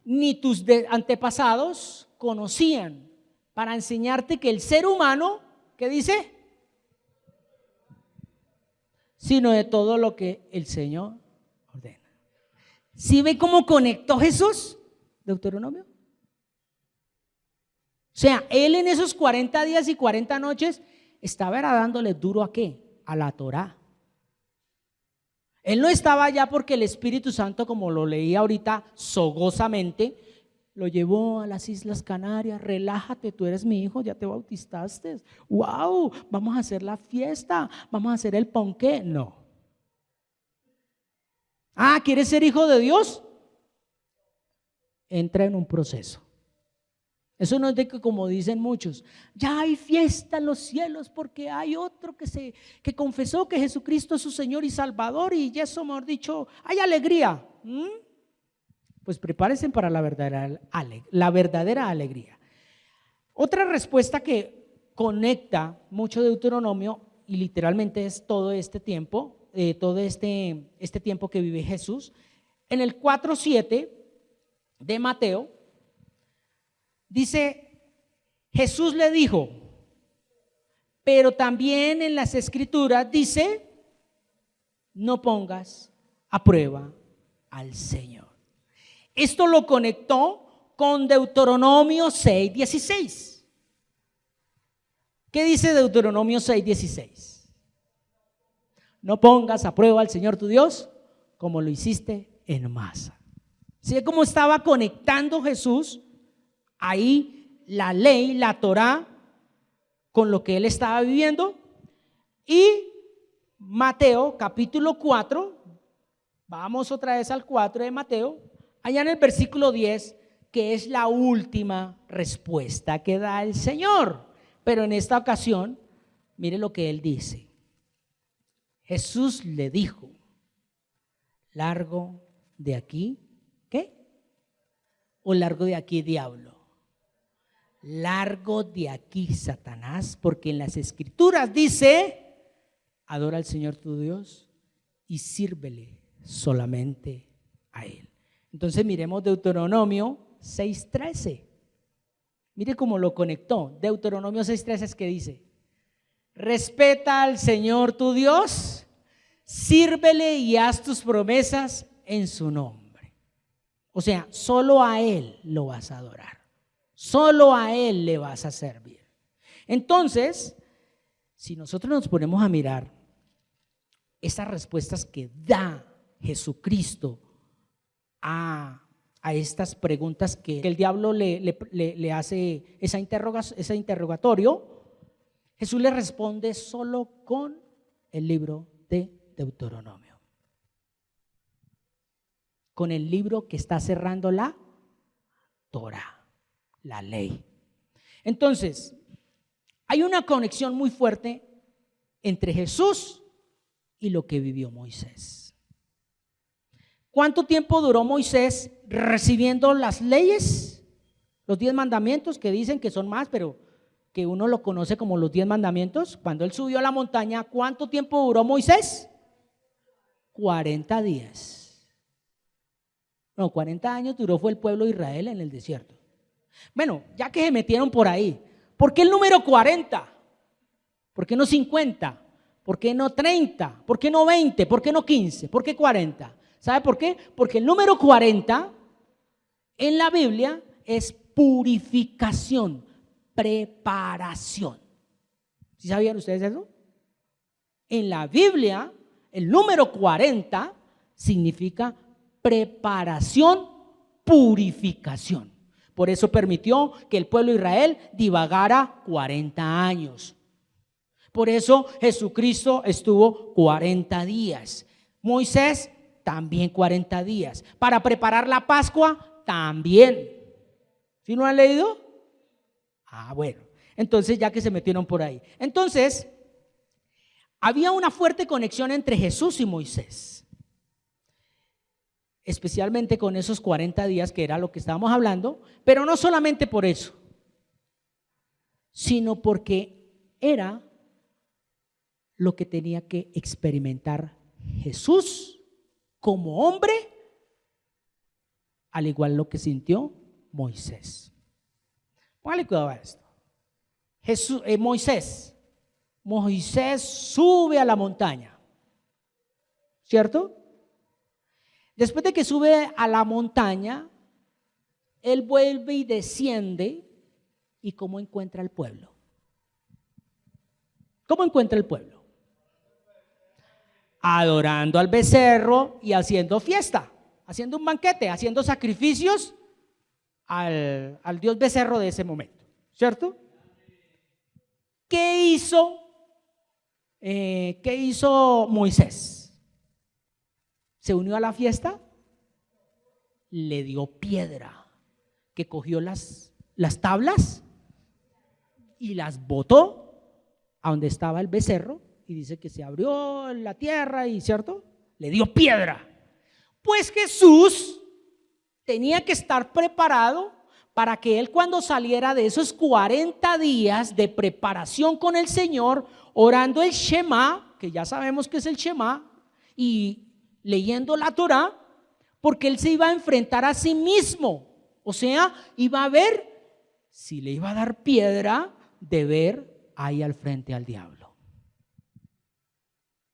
ni tus antepasados conocían, para enseñarte que el ser humano, ¿qué dice? Sino de todo lo que el Señor ordena. ¿Sí ve cómo conectó Jesús Deuteronomio? O sea, él en esos 40 días y 40 noches estaba dándole duro ¿a qué? A la Torá. Él no estaba allá porque el Espíritu Santo, como lo leí ahorita fogosamente, lo llevó a las Islas Canarias. Relájate, tú eres mi hijo, ya te bautizaste. Wow, vamos a hacer la fiesta, vamos a hacer el ponqué. No. ¿Quieres ser hijo de Dios? Entra en un proceso. Eso no es de que, como dicen muchos, ya hay fiesta en los cielos porque hay otro que confesó que Jesucristo es su Señor y Salvador, y ya eso, mejor dicho, hay alegría. Pues prepárense para la verdadera alegría. Otra respuesta que conecta mucho Deuteronomio, y literalmente es todo este tiempo, este tiempo que vive Jesús, en el 4:7 de Mateo, dice, Jesús le dijo, pero también en las Escrituras dice, no pongas a prueba al Señor. Esto lo conectó con Deuteronomio 6:16. ¿Qué dice Deuteronomio 6:16? No pongas a prueba al Señor tu Dios como lo hiciste en Masa. ¿Sí? Como estaba conectando Jesús ahí la ley, la Torá, con lo que él estaba viviendo. Y Mateo capítulo 4, vamos otra vez al 4 de Mateo, allá en el versículo 10, que es la última respuesta que da el Señor. Pero en esta ocasión, mire lo que él dice. Jesús le dijo, largo de aquí, ¿qué? O largo de aquí, diablo. Largo de aquí, Satanás, porque en las Escrituras dice, adora al Señor tu Dios y sírvele solamente a Él. Entonces miremos Deuteronomio 6:13. Mire cómo lo conectó. Deuteronomio 6:13 es que dice, respeta al Señor tu Dios, sírvele y haz tus promesas en su nombre. O sea, solo a Él lo vas a adorar. Solo a Él le vas a servir. Entonces, si nosotros nos ponemos a mirar esas respuestas que da Jesucristo a estas preguntas que el diablo le hace ese interrogatorio, Jesús le responde solo con el libro de Deuteronomio, con el libro que está cerrando la Torá, la ley. Entonces, hay una conexión muy fuerte entre Jesús y lo que vivió Moisés. ¿Cuánto tiempo duró Moisés recibiendo las leyes? Los 10 mandamientos, que dicen que son más, pero que uno lo conoce como los 10 mandamientos. Cuando él subió a la montaña, ¿cuánto tiempo duró Moisés? 40 días. No, 40 años duró fue el pueblo de Israel en el desierto. Bueno, ya que se metieron por ahí, ¿por qué el número 40? ¿Por qué no 50? ¿Por qué no 30? ¿Por qué no 20? ¿Por qué no 15? ¿Por qué 40? ¿Sabe por qué? Porque el número 40 en la Biblia es purificación, preparación. ¿Sí sabían ustedes eso? En la Biblia, el número 40 significa preparación, purificación. Por eso permitió que el pueblo de Israel divagara 40 años. Por eso Jesucristo estuvo 40 días. Moisés también 40 días. Para preparar la Pascua también. ¿Sí no han leído? Ah, bueno. Entonces ya que se metieron por ahí. Entonces, había una fuerte conexión entre Jesús y Moisés. Especialmente con esos 40 días que era lo que estábamos hablando, pero no solamente por eso, sino porque era lo que tenía que experimentar Jesús como hombre, al igual lo que sintió Moisés. Póngale cuidado a esto. Moisés sube a la montaña, ¿cierto? Después de que sube a la montaña, él vuelve y desciende. ¿Y cómo encuentra el pueblo? ¿Cómo encuentra el pueblo? Adorando al becerro y haciendo fiesta, haciendo un banquete, haciendo sacrificios al dios becerro de ese momento, ¿cierto? ¿Qué hizo Moisés? ¿Se unió a la fiesta? Le dio piedra, que cogió las tablas y las botó a donde estaba el becerro, y dice que se abrió la tierra y, ¿cierto? Le dio piedra. Pues Jesús tenía que estar preparado para que él, cuando saliera de esos 40 días de preparación con el Señor, orando el Shema, que ya sabemos que es el Shema, y leyendo la Torá, porque él se iba a enfrentar a sí mismo. O sea, iba a ver si le iba a dar piedra de ver ahí al frente al diablo.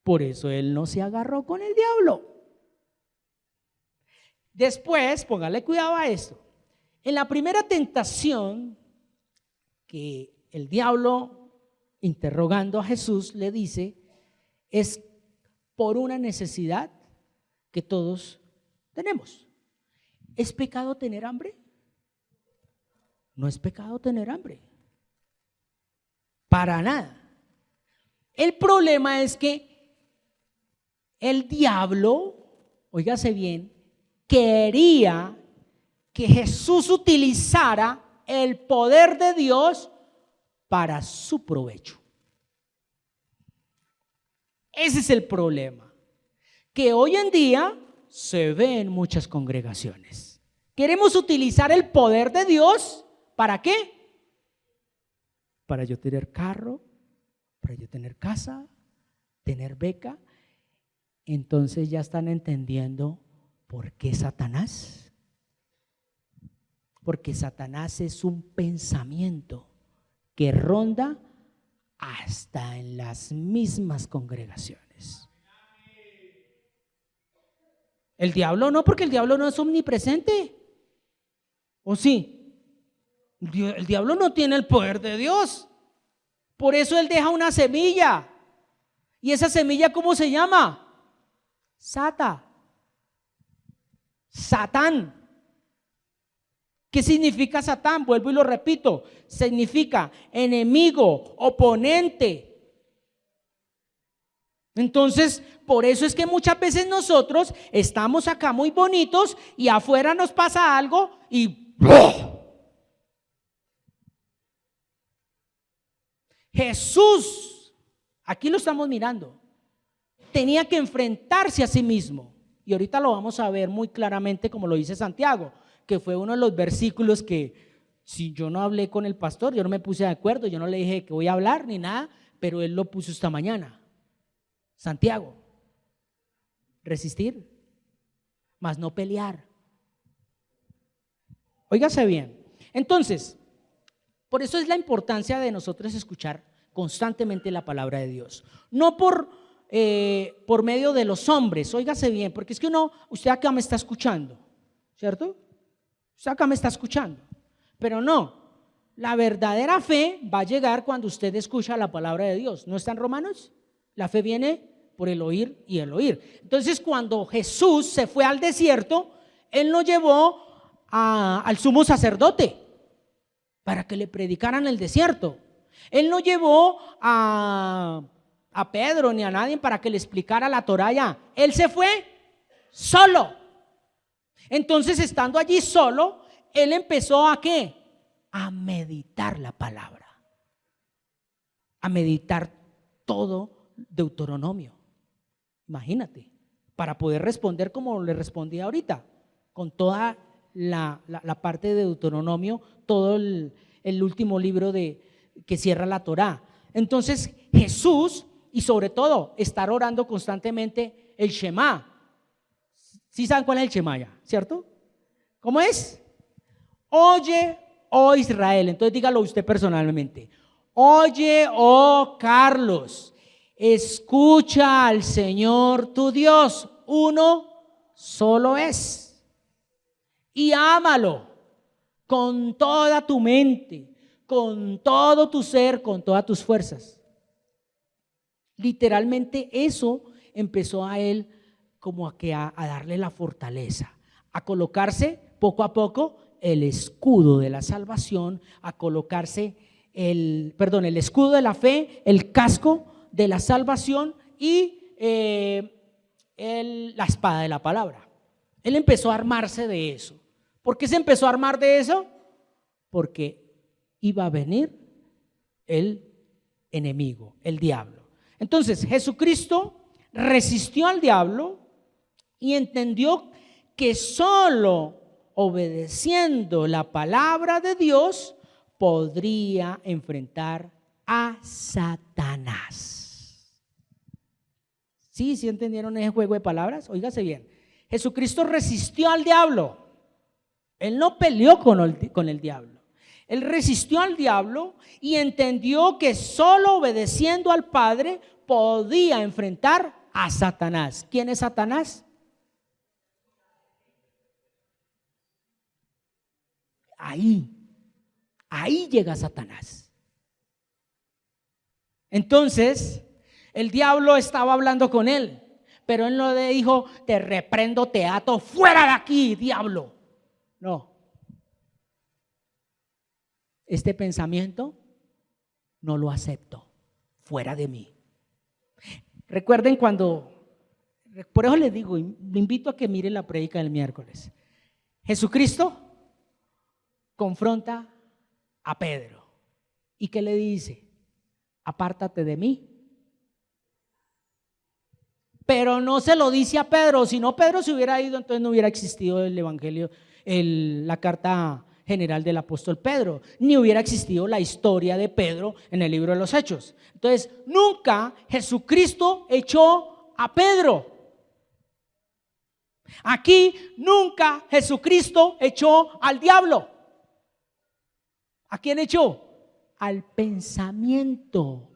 Por eso él no se agarró con el diablo. Después, póngale cuidado a esto. En la primera tentación que el diablo, interrogando a Jesús, le dice, es por una necesidad que todos tenemos. ¿Es pecado tener hambre? No es pecado tener hambre. Para nada. El problema es que el diablo, óigase bien, quería que Jesús utilizara el poder de Dios para su provecho. Ese es el problema, que hoy en día se ve en muchas congregaciones. Queremos utilizar el poder de Dios, ¿para qué? Para yo tener carro, para yo tener casa, tener beca. Entonces ya están entendiendo por qué Satanás. Porque Satanás es un pensamiento que ronda hasta en las mismas congregaciones. El diablo no, porque el diablo no es omnipresente. ¿O sí? El diablo no tiene el poder de Dios. Por eso él deja una semilla. ¿Y esa semilla cómo se llama? Satán. ¿Qué significa Satán? Vuelvo y lo repito. Significa enemigo, oponente. Entonces, por eso es que muchas veces nosotros estamos acá muy bonitos y afuera nos pasa algo y Jesús, aquí lo estamos mirando, tenía que enfrentarse a sí mismo. Y ahorita lo vamos a ver muy claramente como lo dice Santiago, que fue uno de los versículos que si yo no hablé con el pastor, yo no me puse de acuerdo, yo no le dije que voy a hablar ni nada, pero él lo puso esta mañana. Santiago, resistir, mas no pelear. Óigase bien. Entonces, por eso es la importancia de nosotros escuchar constantemente la palabra de Dios. No por medio de los hombres, óigase bien, porque es que usted acá me está escuchando, ¿cierto? Usted acá me está escuchando, pero no, la verdadera fe va a llegar cuando usted escucha la palabra de Dios. ¿No está en Romanos? La fe viene por el oír y el oír. Entonces, cuando Jesús se fue al desierto, él no llevó al sumo sacerdote para que le predicaran el desierto. Él no llevó a Pedro ni a nadie para que le explicara la Torá ya. Él se fue solo. Entonces, estando allí solo, él empezó ¿a qué? A meditar la palabra, a meditar todo Deuteronomio. Imagínate, para poder responder como le respondí ahorita, con toda la parte de Deuteronomio, todo el último libro que cierra la Torá. Entonces Jesús, y sobre todo estar orando constantemente el Shema. ¿Sí saben cuál es el Shema ya? ¿Cierto? ¿Cómo es? Oye, oh Israel. Entonces dígalo usted personalmente. Oye, oh Carlos, escucha al Señor tu Dios, uno solo es, y ámalo con toda tu mente, con todo tu ser, con todas tus fuerzas. Literalmente eso empezó a él como a darle la fortaleza, a colocarse poco a poco el escudo de la salvación, a colocarse el escudo de la fe, el casco de la salvación y la espada de la palabra. Él empezó a armarse de eso. ¿Por qué se empezó a armar de eso? Porque iba a venir el enemigo, el diablo. Entonces Jesucristo resistió al diablo y entendió que solo obedeciendo la palabra de Dios podría enfrentar a Satanás. ¿Sí entendieron ese juego de palabras? Óigase bien. Jesucristo resistió al diablo. Él no peleó con el diablo. Él resistió al diablo y entendió que solo obedeciendo al Padre podía enfrentar a Satanás. ¿Quién es Satanás? Ahí llega Satanás. Entonces, el diablo estaba hablando con él, pero él no le dijo: te reprendo, te ato, fuera de aquí, diablo. No. Este pensamiento no lo acepto, fuera de mí. Recuerden por eso les digo, le invito a que miren la prédica del miércoles. Jesucristo confronta a Pedro. ¿Y qué le dice? Apártate de mí. Pero no se lo dice a Pedro, si no Pedro se hubiera ido, entonces no hubiera existido el evangelio, la carta general del apóstol Pedro, ni hubiera existido la historia de Pedro en el libro de los Hechos. Entonces, nunca Jesucristo echó a Pedro. Aquí nunca Jesucristo echó al diablo. ¿A quién echó? Al pensamiento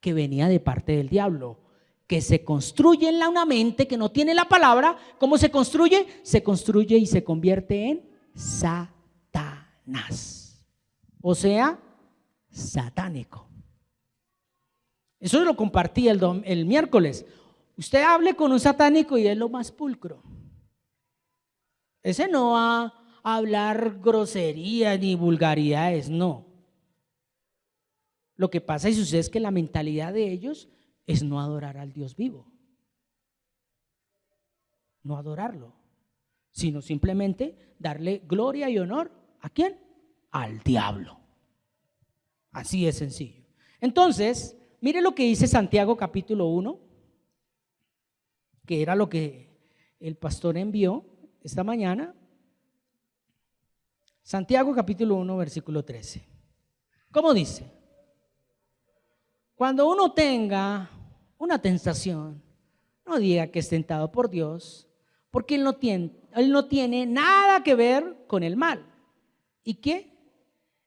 que venía de parte del diablo, que se construye en una mente que no tiene la palabra. ¿Cómo se construye? Se construye y se convierte en Satanás, o sea, satánico. Eso lo compartí el miércoles. Usted hable con un satánico y es lo más pulcro. Ese no va a hablar groserías ni vulgaridades, no. Lo que pasa y sucede es que la mentalidad de ellos es no adorar al Dios vivo, no adorarlo, sino simplemente darle gloria y honor. ¿A quién? Al diablo. Así es sencillo. Entonces, mire lo que dice Santiago capítulo 1, que era lo que el pastor envió esta mañana. Santiago capítulo 1 versículo 13. ¿Cómo dice? Cuando uno tenga una tentación, no diga que es tentado por Dios, porque Él no tiene nada que ver con el mal. ¿Y qué?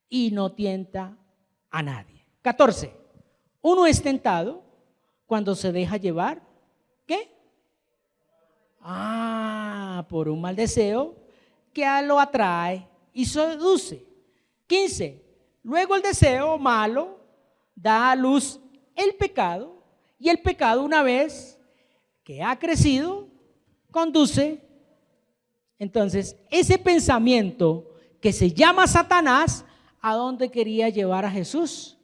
Y no tienta a nadie. 14. Uno es tentado cuando se deja llevar, ¿qué? Por un mal deseo que lo atrae y seduce. 15. Luego el deseo malo da a luz el pecado, y el pecado, una vez que ha crecido, conduce. Entonces, ese pensamiento que se llama Satanás, ¿a dónde quería llevar a Jesús?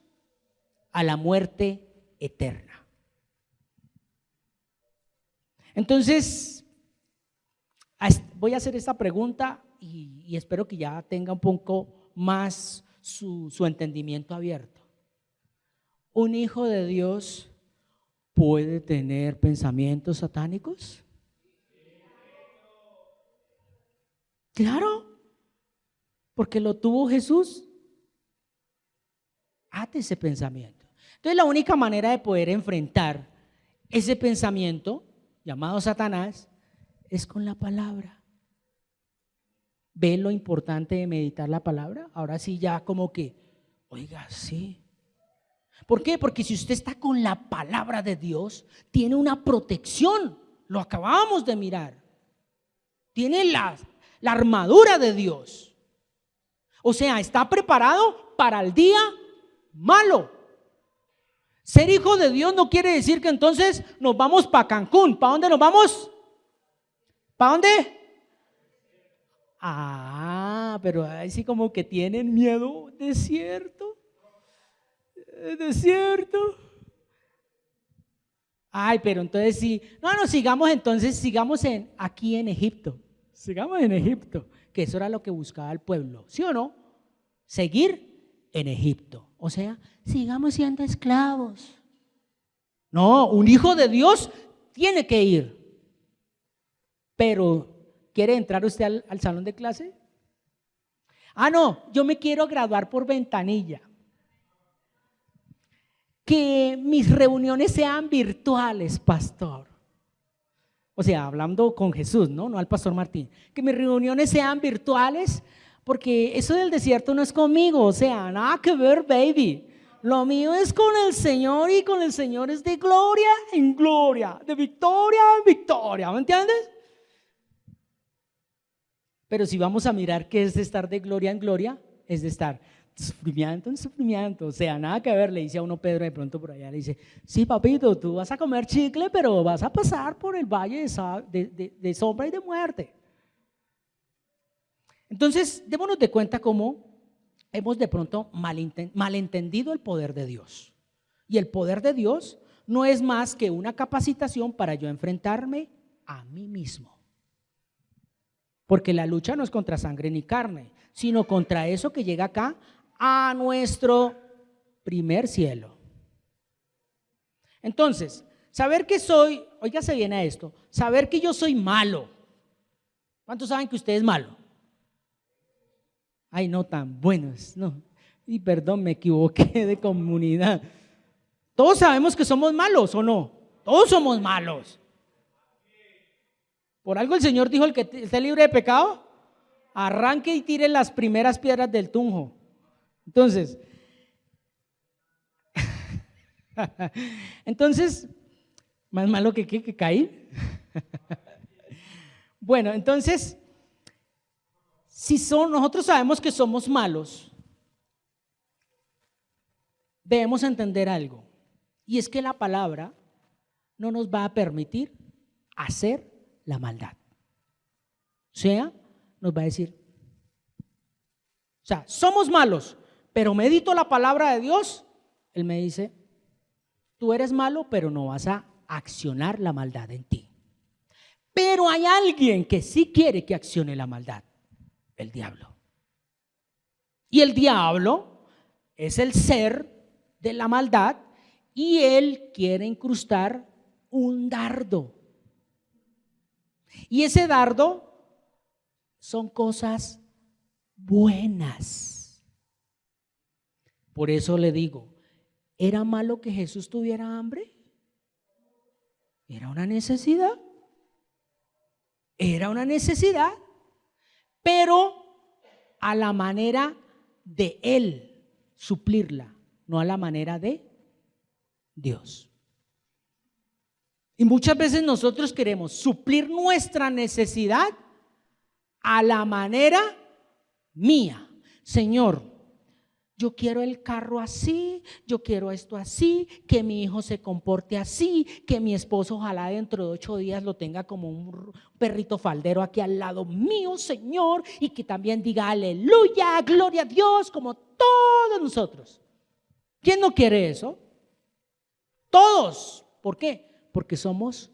A la muerte eterna. Entonces, voy a hacer esta pregunta y espero que ya tenga un poco más su entendimiento abierto. ¿Un hijo de Dios puede tener pensamientos satánicos? Claro, porque lo tuvo Jesús. Ate ese pensamiento. Entonces, la única manera de poder enfrentar ese pensamiento llamado Satanás es con la palabra. ¿Ve lo importante de meditar la palabra? Ahora sí, ya como que, oiga, sí. ¿Por qué? Porque si usted está con la palabra de Dios, tiene una protección. Lo acabamos de mirar. Tiene la armadura de Dios. O sea, está preparado para el día malo. Ser hijo de Dios no quiere decir que entonces nos vamos para Cancún. ¿Para dónde nos vamos? ¿Para dónde? Pero ahí sí como que tienen miedo. Desierto. Pero entonces sí. No, sigamos aquí en Egipto. Sigamos en Egipto, que eso era lo que buscaba el pueblo, ¿sí o no? Seguir en Egipto. O sea, sigamos siendo esclavos. No, un hijo de Dios tiene que ir. Pero, ¿quiere entrar usted al salón de clase? No, yo me quiero graduar por ventanilla. Que mis reuniones sean virtuales, pastor. O sea, hablando con Jesús, no al pastor Martín. Que mis reuniones sean virtuales Porque eso del desierto no es conmigo, o sea, nada que ver, baby. Lo mío es con el Señor y con el Señor es de gloria en gloria, de victoria en victoria, ¿me entiendes? Pero si vamos a mirar qué es de estar de gloria en gloria, es de estar de sufrimiento en sufrimiento, o sea, nada que ver. Le dice a uno Pedro de pronto por allá, le dice, sí papito, tú vas a comer chicle, pero vas a pasar por el valle de sombra y de muerte. Entonces, démonos de cuenta cómo hemos de pronto malentendido el poder de Dios. Y el poder de Dios no es más que una capacitación para yo enfrentarme a mí mismo. Porque la lucha no es contra sangre ni carne, sino contra eso que llega acá a nuestro primer cielo. Entonces, saber que soy, óigase bien a esto, saber que yo soy malo. ¿Cuántos saben que usted es malo? Ay, no tan buenos, no. Y perdón, me equivoqué de comunidad. Todos sabemos que somos malos, ¿o no? Todos somos malos. Por algo el Señor dijo, el que esté libre de pecado, arranque y tire las primeras piedras del tunjo. Entonces, más malo que caí. Bueno, entonces, nosotros sabemos que somos malos, debemos entender algo, y es que la palabra no nos va a permitir hacer la maldad. O sea, nos va a decir, o sea, somos malos, pero medito la palabra de Dios, Él me dice, tú eres malo, pero no vas a accionar la maldad en ti. Pero hay alguien que sí quiere que accione la maldad, el diablo. Y el diablo es el ser de la maldad y él quiere incrustar un dardo. Y ese dardo son cosas buenas. Por eso le digo, ¿era malo que Jesús tuviera hambre? Era una necesidad. Era una necesidad, pero a la manera de Él suplirla, no a la manera de Dios. Y muchas veces nosotros queremos suplir nuestra necesidad a la manera mía. Señor, yo quiero el carro así, yo quiero esto así, que mi hijo se comporte así, que mi esposo ojalá dentro de 8 días lo tenga como un perrito faldero aquí al lado mío, Señor, y que también diga aleluya, gloria a Dios, como todos nosotros. ¿Quién no quiere eso? Todos. ¿Por qué? Porque somos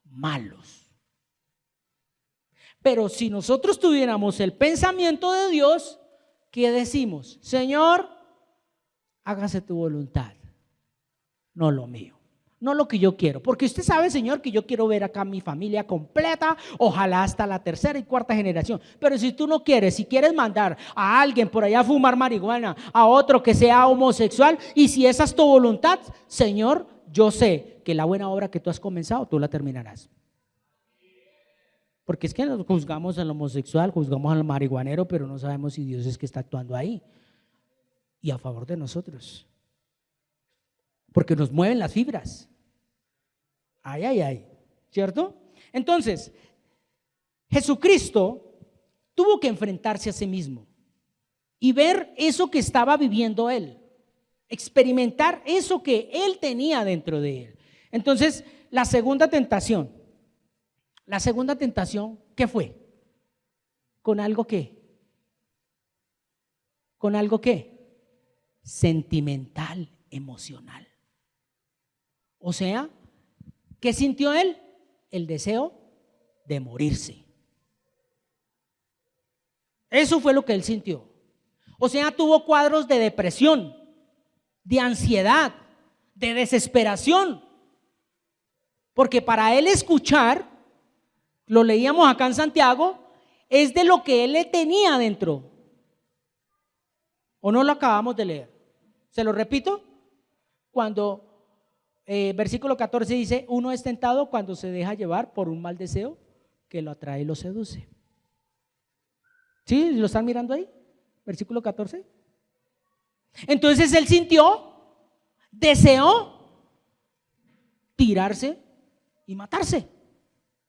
malos. Pero si nosotros tuviéramos el pensamiento de Dios, ¿qué decimos? Señor, hágase tu voluntad, no lo mío, no lo que yo quiero. Porque usted sabe, Señor, que yo quiero ver acá mi familia completa, ojalá hasta la 3ª y 4ª generación. Pero si tú no quieres, si quieres mandar a alguien por allá a fumar marihuana, a otro que sea homosexual, y si esa es tu voluntad, Señor, yo sé que la buena obra que tú has comenzado, tú la terminarás. Porque es que nos juzgamos al homosexual, juzgamos al marihuanero, pero no sabemos si Dios es que está actuando ahí y a favor de nosotros. Porque nos mueven las fibras. Ay, ay, ay, ¿cierto? Entonces, Jesucristo tuvo que enfrentarse a sí mismo y ver eso que estaba viviendo él, experimentar eso que él tenía dentro de él. Entonces, la segunda tentación, ¿qué fue? ¿Con algo qué? ¿Con algo qué? Sentimental, emocional. O sea, ¿qué sintió él? El deseo de morirse. Eso fue lo que él sintió. O sea, tuvo cuadros de depresión, de ansiedad, de desesperación. Porque para él escuchar, lo leíamos acá en Santiago, es de lo que él le tenía dentro. ¿O no lo acabamos de leer? ¿Se lo repito? Cuando versículo 14 dice, uno es tentado cuando se deja llevar por un mal deseo que lo atrae y lo seduce. ¿Sí? ¿Lo están mirando ahí? Versículo 14. Entonces él sintió, deseó tirarse y matarse.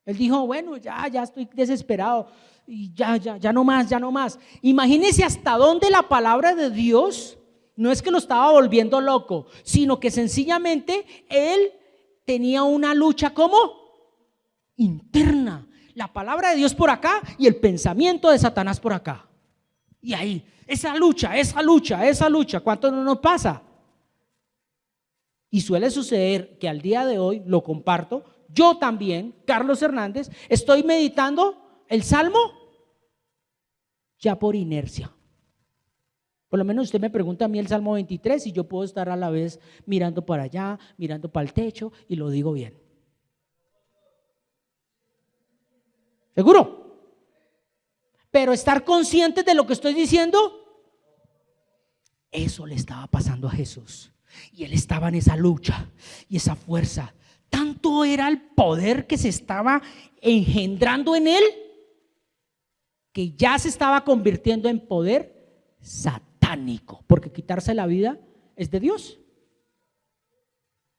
Él dijo, bueno, ya estoy desesperado y ya no más. Imagínese hasta dónde la palabra de Dios no es que lo estaba volviendo loco, sino que sencillamente él tenía una lucha como interna. La palabra de Dios por acá y el pensamiento de Satanás por acá. Y ahí, esa lucha, ¿cuánto no nos pasa? Y suele suceder que al día de hoy, lo comparto, yo también, Carlos Hernández, estoy meditando el Salmo ya por inercia. Por lo menos usted me pregunta a mí el Salmo 23 y yo puedo estar a la vez mirando para allá, mirando para el techo y lo digo bien. ¿Seguro? Pero estar consciente de lo que estoy diciendo, eso le estaba pasando a Jesús. Y él estaba en esa lucha y esa fuerza. Tanto era el poder que se estaba engendrando en él, que ya se estaba convirtiendo en poder satánico, porque quitarse la vida es de Dios.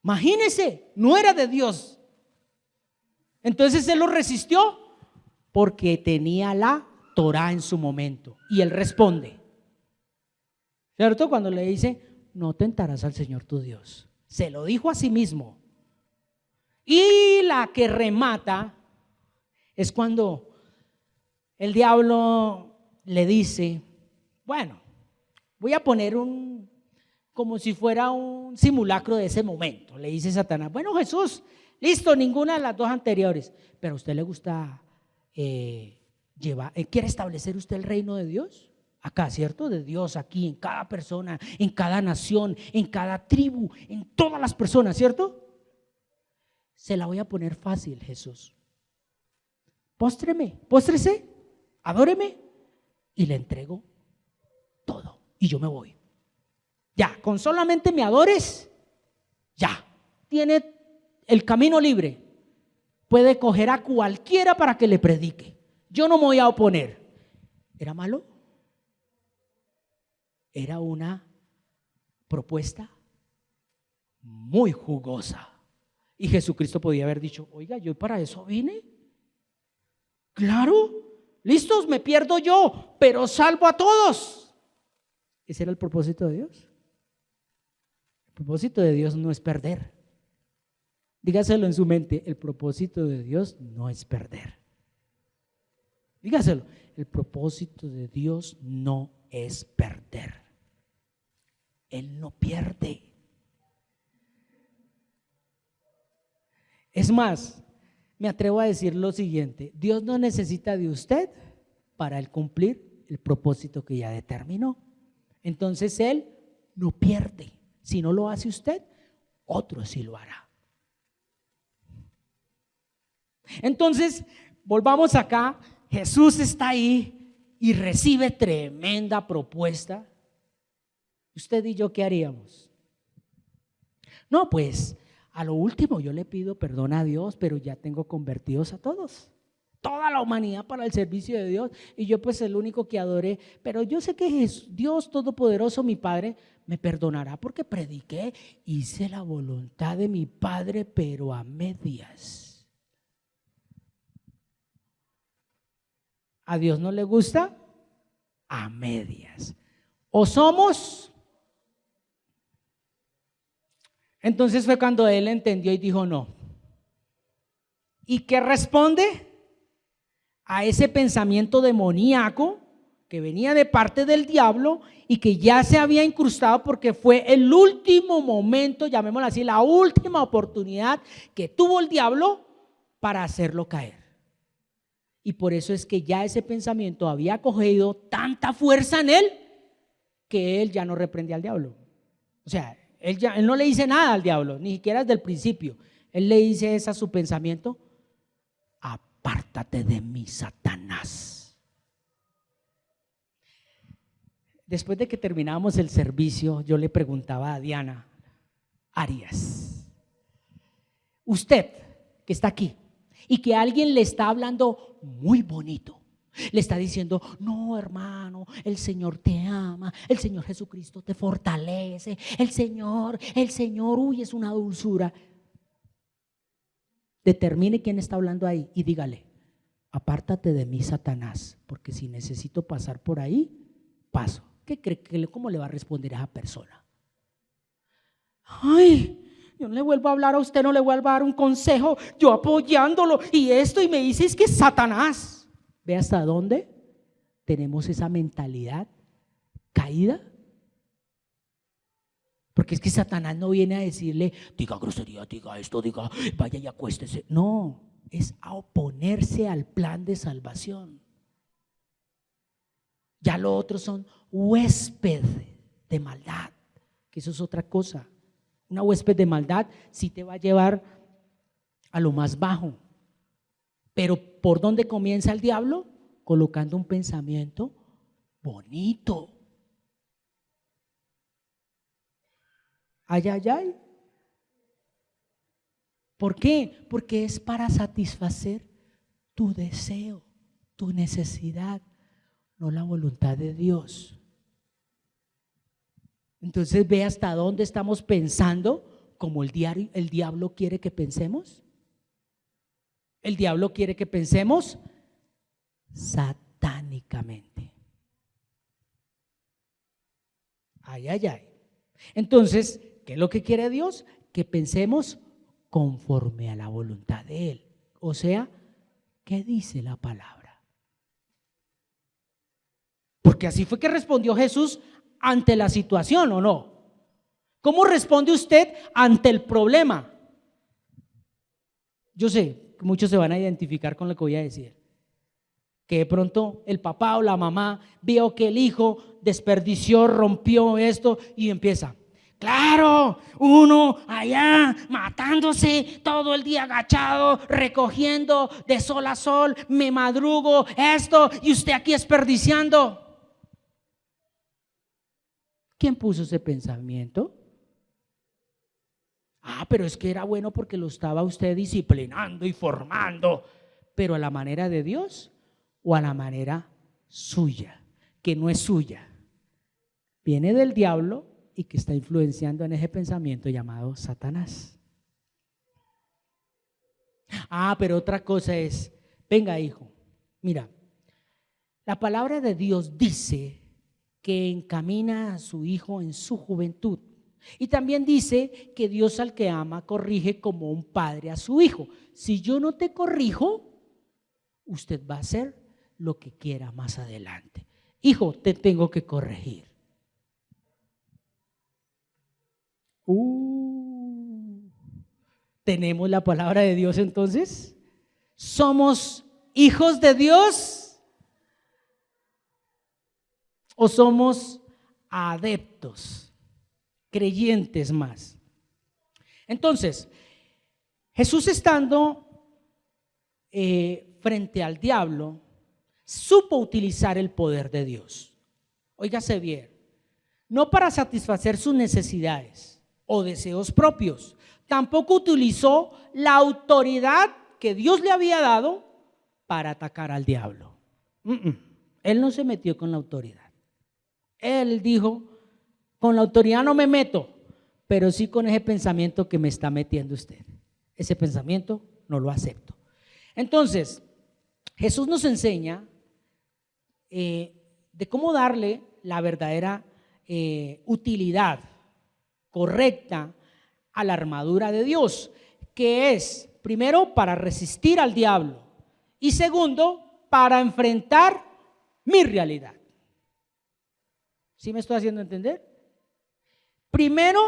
Imagínense, no era de Dios. Entonces él lo resistió porque tenía la Torá en su momento. Y él responde, ¿cierto? Cuando le dice, no tentarás al Señor tu Dios. Se lo dijo a sí mismo. Y la que remata es cuando el diablo le dice, bueno, voy a poner como si fuera un simulacro de ese momento. Le dice Satanás, bueno, Jesús, listo, ninguna de las dos anteriores, pero a usted le gusta ¿quiere establecer usted el reino de Dios? Acá, ¿cierto? De Dios aquí, en cada persona, en cada nación, en cada tribu, en todas las personas, ¿cierto? Se la voy a poner fácil, Jesús. Póstrese, adóreme y le entrego todo y yo me voy. Ya, con solamente me adores, ya, tiene el camino libre. Puede coger a cualquiera para que le predique. Yo no me voy a oponer. ¿Era malo? Era una propuesta muy jugosa. Y Jesucristo podía haber dicho, oiga, yo para eso vine. Claro, listos, me pierdo yo, pero salvo a todos. ¿Ese era el propósito de Dios? El propósito de Dios no es perder. Dígaselo en su mente, el propósito de Dios no es perder. Dígaselo, el propósito de Dios no es perder. Él no pierde. Es más, me atrevo a decir lo siguiente, Dios no necesita de usted para él cumplir el propósito que ya determinó. Entonces Él no pierde. Si no lo hace usted, otro sí lo hará. Entonces, volvamos acá. Jesús está ahí y recibe tremenda propuesta. Usted y yo, ¿qué haríamos? No, pues a lo último yo le pido perdón a Dios, pero ya tengo convertidos a todos, toda la humanidad para el servicio de Dios, y yo pues el único que adoré, pero yo sé que Dios Todopoderoso, mi Padre, me perdonará porque prediqué, hice la voluntad de mi Padre, pero a medias. ¿A Dios no le gusta? A medias. ¿O somos? Entonces fue cuando él entendió y dijo no. ¿Y qué responde a ese pensamiento demoníaco que venía de parte del diablo y que ya se había incrustado porque fue el último momento, llamémoslo así, la última oportunidad que tuvo el diablo para hacerlo caer? Y por eso es que ya ese pensamiento había cogido tanta fuerza en él que él ya no reprende al diablo. O sea, él no le dice nada al diablo, ni siquiera desde el principio. Él le dice a su pensamiento, apártate de mí, Satanás. Después de que terminábamos el servicio, yo le preguntaba a Diana Arias, usted que está aquí y que alguien le está hablando muy bonito, Le está diciendo, no, hermano, el Señor te ama, el Señor Jesucristo te fortalece, el Señor, uy, es una dulzura. Determine quién está hablando ahí y dígale, apártate de mí, Satanás, porque si necesito pasar por ahí, paso. ¿Qué cree? ¿Cómo le va a responder a esa persona? Ay, yo no le vuelvo a hablar a usted, no le vuelvo a dar un consejo, yo apoyándolo y esto, y me dice es que es Satanás. ¿Ve hasta dónde tenemos esa mentalidad caída? Porque es que Satanás no viene a decirle, diga grosería, diga esto, diga, vaya y acuéstese. No, es a oponerse al plan de salvación. Ya lo otro son huésped de maldad, que eso es otra cosa. Una huésped de maldad sí te va a llevar a lo más bajo. Pero ¿por dónde comienza el diablo? Colocando un pensamiento bonito. Ay, ay, ay. ¿Por qué? Porque es para satisfacer tu deseo, tu necesidad, no la voluntad de Dios. Entonces ve hasta dónde estamos pensando como el diablo quiere que pensemos. El diablo quiere que pensemos satánicamente. Ay, ay, ay. Entonces, ¿qué es lo que quiere Dios? Que pensemos conforme a la voluntad de Él. O sea, ¿qué dice la palabra? Porque así fue que respondió Jesús ante la situación, ¿o no? ¿Cómo responde usted ante el problema? Yo sé que muchos se van a identificar con lo que voy a decir. Que de pronto el papá o la mamá vio que el hijo desperdició, rompió esto y empieza. Claro, uno allá matándose todo el día agachado, recogiendo de sol a sol, me madrugo esto y usted aquí desperdiciando. ¿Quién puso ese pensamiento? Pero es que era bueno porque lo estaba usted disciplinando y formando, pero a la manera de Dios o a la manera suya, que no es suya, viene del diablo y que está influenciando en ese pensamiento llamado Satanás. Pero otra cosa es, venga hijo, mira, la palabra de Dios dice que encamina a su hijo en su juventud. Y también dice que Dios al que ama corrige como un padre a su hijo. Si yo no te corrijo, usted va a hacer lo que quiera más adelante. Hijo, te tengo que corregir. ¿Tenemos la palabra de Dios entonces? ¿Somos hijos de Dios? ¿O somos adeptos, creyentes más? Entonces, Jesús estando frente al diablo, supo utilizar el poder de Dios. Óigase bien, no para satisfacer sus necesidades o deseos propios, tampoco utilizó la autoridad que Dios le había dado para atacar al diablo. Él no se metió con la autoridad. Él dijo, con la autoridad no me meto, pero sí con ese pensamiento que me está metiendo usted. Ese pensamiento no lo acepto. Entonces, Jesús nos enseña de cómo darle la verdadera utilidad correcta a la armadura de Dios, que es, primero, para resistir al diablo y segundo, para enfrentar mi realidad. ¿Sí me estoy haciendo entender? Primero,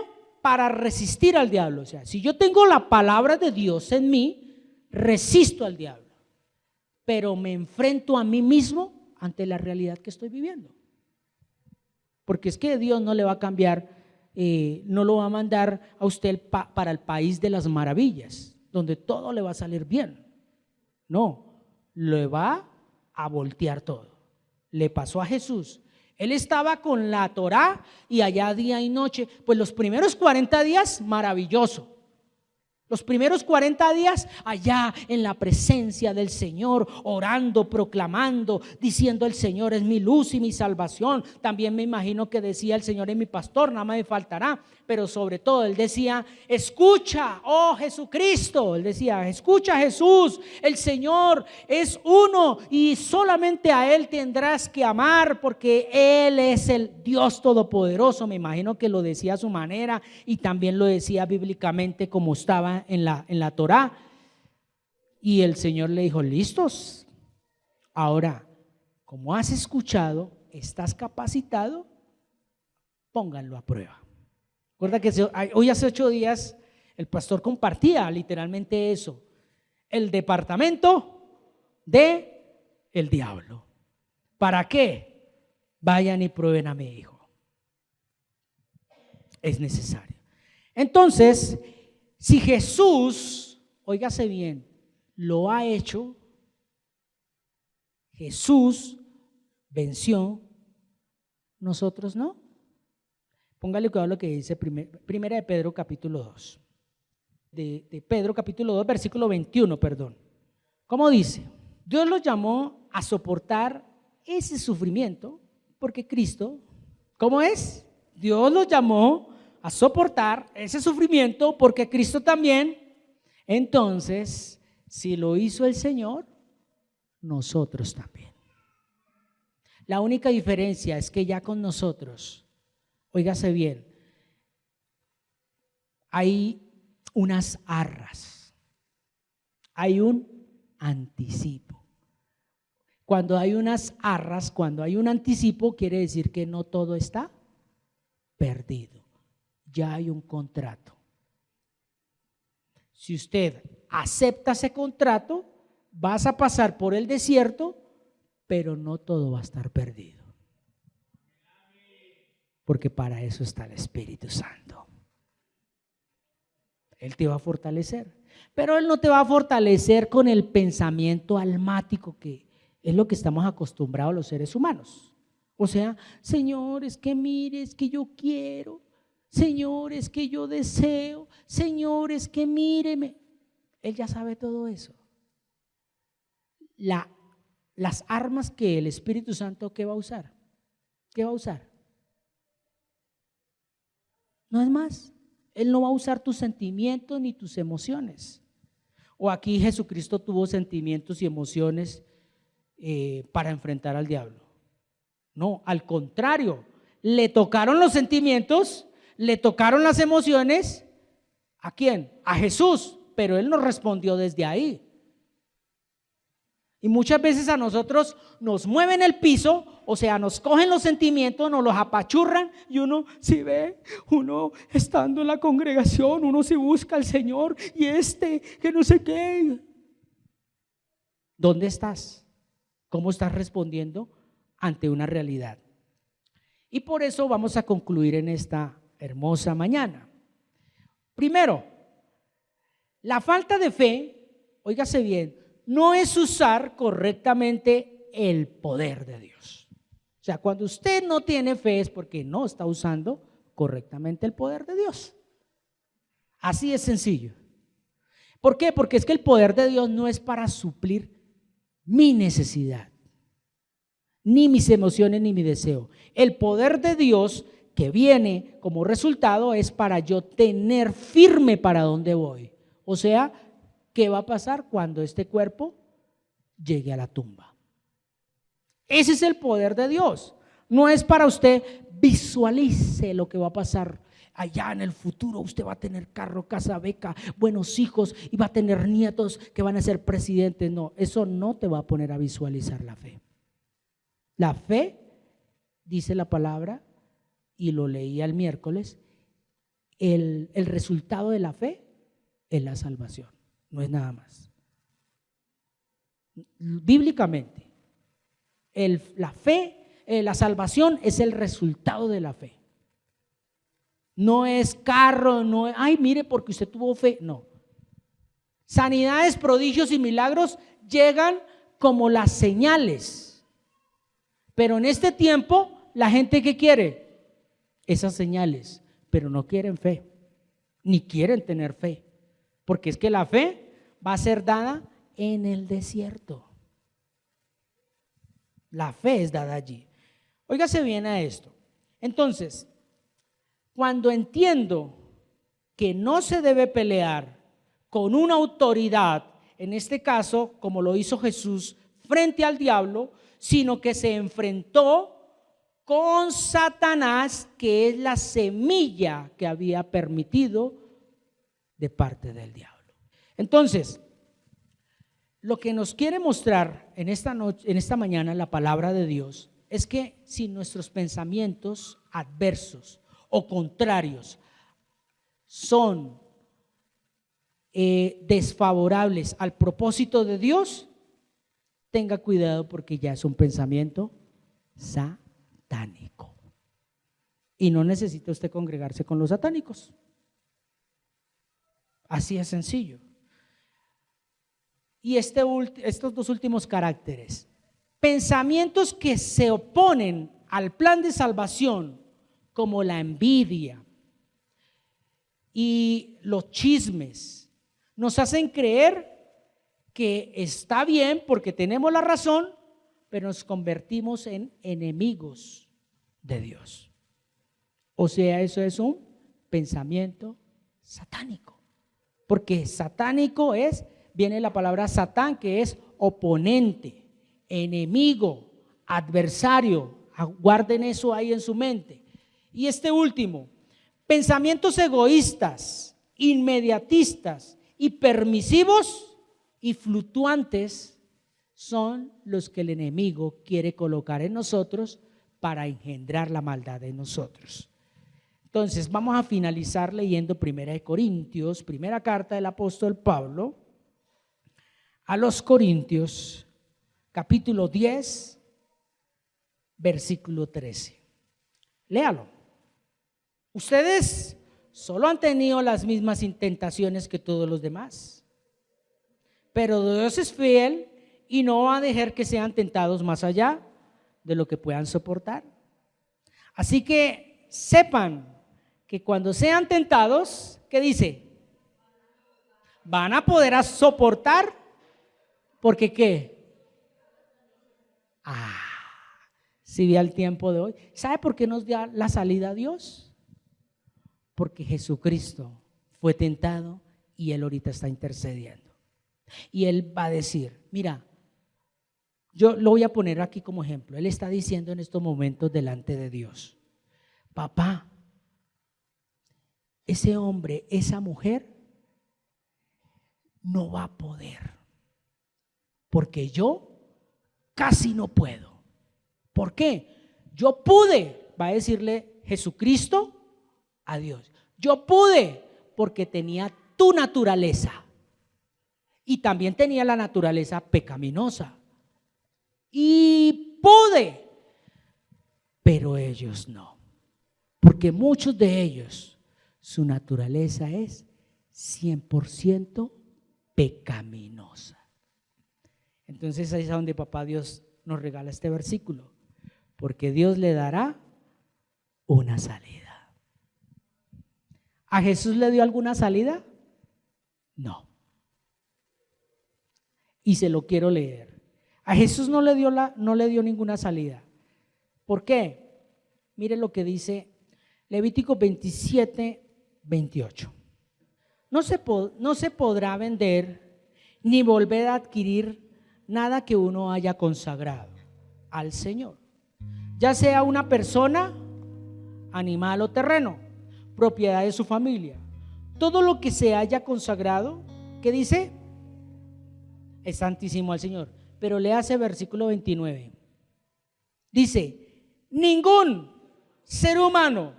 para resistir al diablo. O sea, si yo tengo la palabra de Dios en mí, resisto al diablo, pero me enfrento a mí mismo ante la realidad que estoy viviendo. Porque es que Dios no le va a cambiar, no lo va a mandar a usted para el país de las maravillas, donde todo le va a salir bien. No, le va a voltear todo. Le pasó a Jesús. Él estaba con la Torá y allá día y noche, pues los primeros 40 días maravilloso, Los primeros 40 días allá en la presencia del Señor, orando, proclamando, diciendo: el Señor es mi luz y mi salvación. También me imagino que decía: el Señor es mi pastor, nada me faltará. Pero sobre todo él decía: escucha, oh Jesucristo. Él decía: escucha, Jesús, el Señor es uno y solamente a Él tendrás que amar, porque Él es el Dios todopoderoso. Me imagino que lo decía a su manera y también lo decía bíblicamente como estaba en la Torá. Y el Señor le dijo: listos, ahora, como has escuchado, estás capacitado, pónganlo a prueba. Recuerda que hoy hace 8 días el pastor compartía literalmente eso: el departamento de el diablo. ¿Para qué? Vayan y prueben a mi hijo. Es necesario. Entonces, si Jesús, óigase bien, lo ha hecho, Jesús venció, nosotros no. Póngale cuidado lo que dice Primera de Pedro capítulo 2. De Pedro capítulo 2 versículo 21, perdón. ¿Cómo dice? Dios los llamó a soportar ese sufrimiento porque Cristo, ¿cómo es? Dios los llamó a soportar ese sufrimiento porque Cristo también. Entonces, si lo hizo el Señor, nosotros también. La única diferencia es que ya con nosotros, óigase bien, hay unas arras, hay un anticipo. Cuando hay unas arras, cuando hay un anticipo, quiere decir que no todo está perdido. Ya hay un contrato. Si usted acepta ese contrato, vas a pasar por el desierto, pero no todo va a estar perdido. Porque para eso está el Espíritu Santo. Él te va a fortalecer, pero Él no te va a fortalecer con el pensamiento almático, que es lo que estamos acostumbrados los seres humanos. O sea: Señor, es que mire, es que yo quiero, Señor, es que yo deseo, Señor, es que míreme. Él ya sabe todo eso. Las armas que el Espíritu Santo, ¿qué va a usar? ¿Qué va a usar? No es más. Él no va a usar tus sentimientos ni tus emociones. O aquí Jesucristo tuvo sentimientos y emociones para enfrentar al diablo. No, al contrario, le tocaron los sentimientos, le tocaron las emociones. ¿A quién? A Jesús, pero Él no respondió desde ahí. Y muchas veces a nosotros nos mueven el piso, o sea, nos cogen los sentimientos, nos los apachurran, y uno si ve, uno estando en la congregación, uno si busca al Señor y que no sé qué. ¿Dónde estás? ¿Cómo estás respondiendo ante una realidad? Y por eso vamos a concluir en esta hermosa mañana. Primero, la falta de fe, óigase bien, no es usar correctamente el poder de Dios. O sea, cuando usted no tiene fe es porque no está usando correctamente el poder de Dios. Así es sencillo. ¿Por qué? Porque es que el poder de Dios no es para suplir mi necesidad, ni mis emociones, ni mi deseo. El poder de Dios que viene como resultado es para yo tener firme para dónde voy. O sea, ¿qué va a pasar cuando este cuerpo llegue a la tumba? Ese es el poder de Dios. No es para usted visualice lo que va a pasar allá en el futuro. Usted va a tener carro, casa, beca, buenos hijos y va a tener nietos que van a ser presidentes. No, eso no te va a poner a visualizar la fe. La fe, dice la palabra, y lo leí el miércoles, el resultado de la fe es la salvación. No es nada más. Bíblicamente, la fe, la salvación es el resultado de la fe. No es carro, no es, ay, mire, porque usted tuvo fe. No. Sanidades, prodigios y milagros llegan como las señales. Pero en este tiempo, la gente ¿qué quiere? Esas señales, pero no quieren fe, ni quieren tener fe. porque es que la fe va a ser dada en el desierto. La fe es dada allí. Óigase bien a esto. Entonces, cuando entiendo que no se debe pelear con una autoridad, en este caso, como lo hizo Jesús frente al diablo, sino que se enfrentó con Satanás, que es la semilla que había permitido de parte del diablo. Entonces, lo que nos quiere mostrar en esta mañana la palabra de Dios es que si nuestros pensamientos adversos o contrarios son desfavorables al propósito de Dios, tenga cuidado porque ya es un pensamiento satánico. Y no necesita usted congregarse con los satánicos. Así es sencillo. Y estos dos últimos caracteres, pensamientos que se oponen al plan de salvación, como la envidia y los chismes, nos hacen creer que está bien porque tenemos la razón, pero nos convertimos en enemigos de Dios. O sea, eso es un pensamiento satánico, porque satánico viene la palabra satán, que es oponente, enemigo, adversario. Guarden eso ahí en su mente. Y este último, pensamientos egoístas, inmediatistas y permisivos y fluctuantes son los que el enemigo quiere colocar en nosotros para engendrar la maldad en nosotros. Entonces vamos a finalizar leyendo 1 Corintios, primera carta del apóstol Pablo a los Corintios, capítulo 10, versículo 13. Léalo. Ustedes solo han tenido las mismas tentaciones que todos los demás, pero Dios es fiel y no va a dejar que sean tentados más allá de lo que puedan soportar. Así que sepan que cuando sean tentados, ¿qué dice? Van a poder soportar, porque ¿qué? Si ve al tiempo de hoy, ¿sabe por qué nos da la salida a Dios? Porque Jesucristo fue tentado y Él ahorita está intercediendo. Y Él va a decir, mira, yo lo voy a poner aquí como ejemplo. Él está diciendo en estos momentos delante de Dios, papá, ese hombre, esa mujer no va a poder, porque yo casi no puedo. ¿Por qué? Yo pude, va a decirle Jesucristo a Dios. Yo pude porque tenía tu naturaleza y también tenía la naturaleza pecaminosa. Y pude, pero ellos no, porque muchos de ellos, su naturaleza es 100% pecaminosa. Entonces ahí es donde papá Dios nos regala este versículo, porque Dios le dará una salida. ¿A Jesús le dio alguna salida? No. Y se lo quiero leer. A Jesús no le dio ninguna salida. ¿Por qué? Mire lo que dice Levítico 27, 28. No se podrá vender ni volver a adquirir nada que uno haya consagrado al Señor, ya sea una persona, animal o terreno, propiedad de su familia. Todo lo que se haya consagrado, ¿qué dice? Es santísimo al Señor. Pero lea ese versículo 29. Dice, ningún ser humano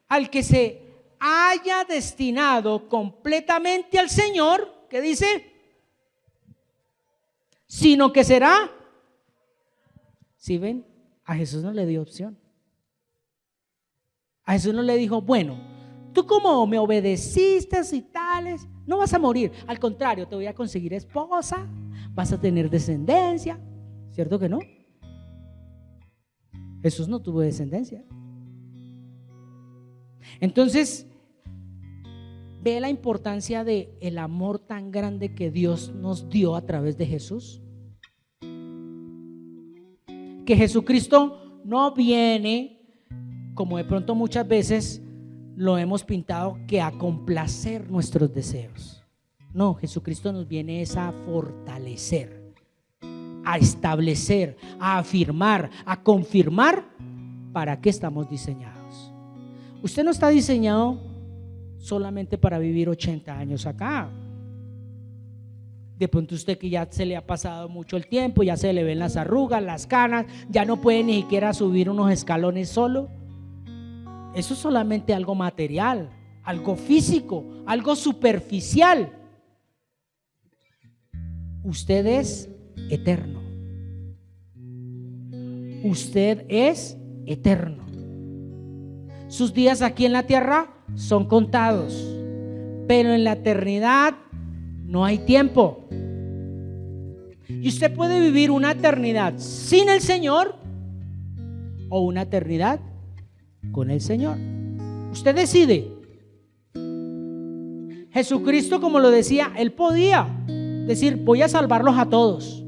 al que se haya destinado completamente al Señor, ¿qué dice? Sino que será. ¿Sí ven? A Jesús no le dio opción. A Jesús no le dijo, bueno, tú como me obedeciste y tales, no vas a morir. Al contrario, te voy a conseguir esposa, vas a tener descendencia. ¿Cierto que no? Jesús no tuvo descendencia. Entonces, ¿Ve la importancia de el amor tan grande que Dios nos dio a través de Jesús? Que Jesucristo no viene, como de pronto muchas veces lo hemos pintado, que a complacer nuestros deseos. No, Jesucristo nos viene es a fortalecer, a establecer, a afirmar, a confirmar para qué estamos diseñados. Usted no está diseñado solamente para vivir 80 años acá. De pronto usted que ya se le ha pasado mucho el tiempo, ya se le ven las arrugas, las canas, ya no puede ni siquiera subir unos escalones solo. Eso es solamente algo material, algo físico, algo superficial. Usted es eterno. Usted es eterno. Sus días aquí en la tierra son contados, pero en la eternidad no hay tiempo. Y usted puede vivir una eternidad sin el Señor o una eternidad con el Señor. Usted decide. Jesucristo, como lo decía, Él podía decir: voy a salvarlos a todos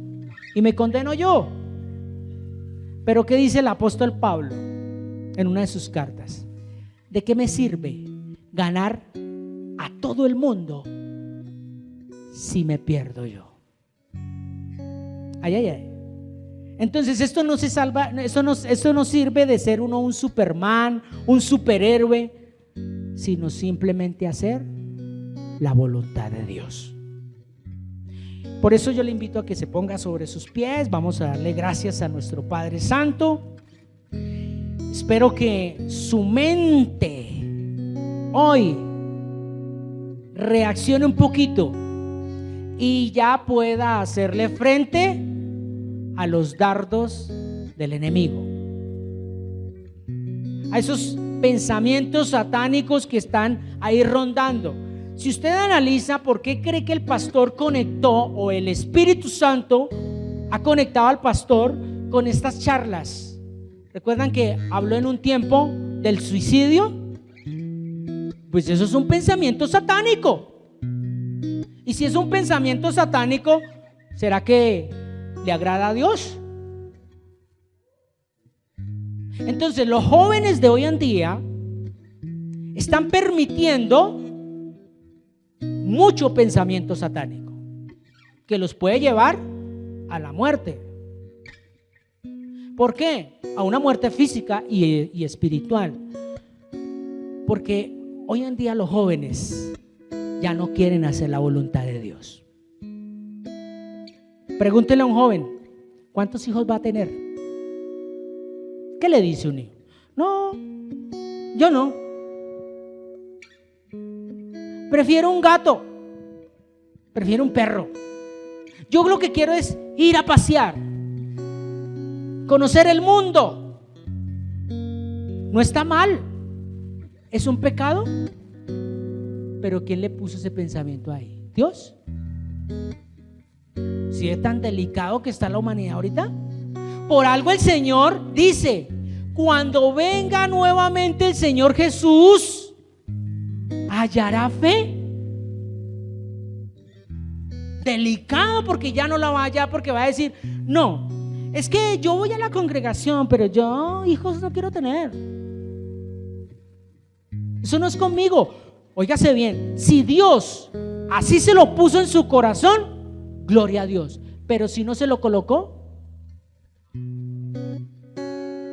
y me condeno yo. Pero ¿qué dice el apóstol Pablo en una de sus cartas? ¿De qué me sirve ganar a todo el mundo si me pierdo yo? Ay, ay, ay. Entonces esto no se salva, esto no sirve de ser uno un Superman, un superhéroe, sino simplemente hacer la voluntad de Dios. Por eso yo le invito a que se ponga sobre sus pies. Vamos a darle gracias a nuestro Padre Santo. Espero que su mente hoy reaccione un poquito y ya pueda hacerle frente a los dardos del enemigo, a esos pensamientos satánicos que están ahí rondando. Si usted analiza por qué cree que el pastor conectó, o el Espíritu Santo ha conectado al pastor con estas charlas, ¿recuerdan que habló en un tiempo del suicidio? Pues eso es un pensamiento satánico. Y si es un pensamiento satánico, ¿será que le agrada a Dios? Entonces los jóvenes de hoy en día están permitiendo mucho pensamiento satánico que los puede llevar a la muerte. ¿Por qué? A una muerte física y espiritual. Porque hoy en día los jóvenes ya no quieren hacer la voluntad de Dios. Pregúntele a un joven: ¿cuántos hijos va a tener? ¿Qué le dice un hijo? No, yo no. Prefiero un gato, prefiero un perro. Yo lo que quiero es ir a pasear, conocer el mundo. No está mal, es un pecado, pero ¿quién le puso ese pensamiento ahí? ¿Dios? Si es tan delicado que está la humanidad ahorita. Por algo el Señor dice: cuando venga nuevamente el Señor Jesús, ¿hallará fe? Delicado, porque ya no la va allá, porque va a decir: no, es que yo voy a la congregación, pero yo hijos no quiero tener. Eso no es conmigo. Óigase bien, si Dios así se lo puso en su corazón, gloria a Dios. Pero si no se lo colocó,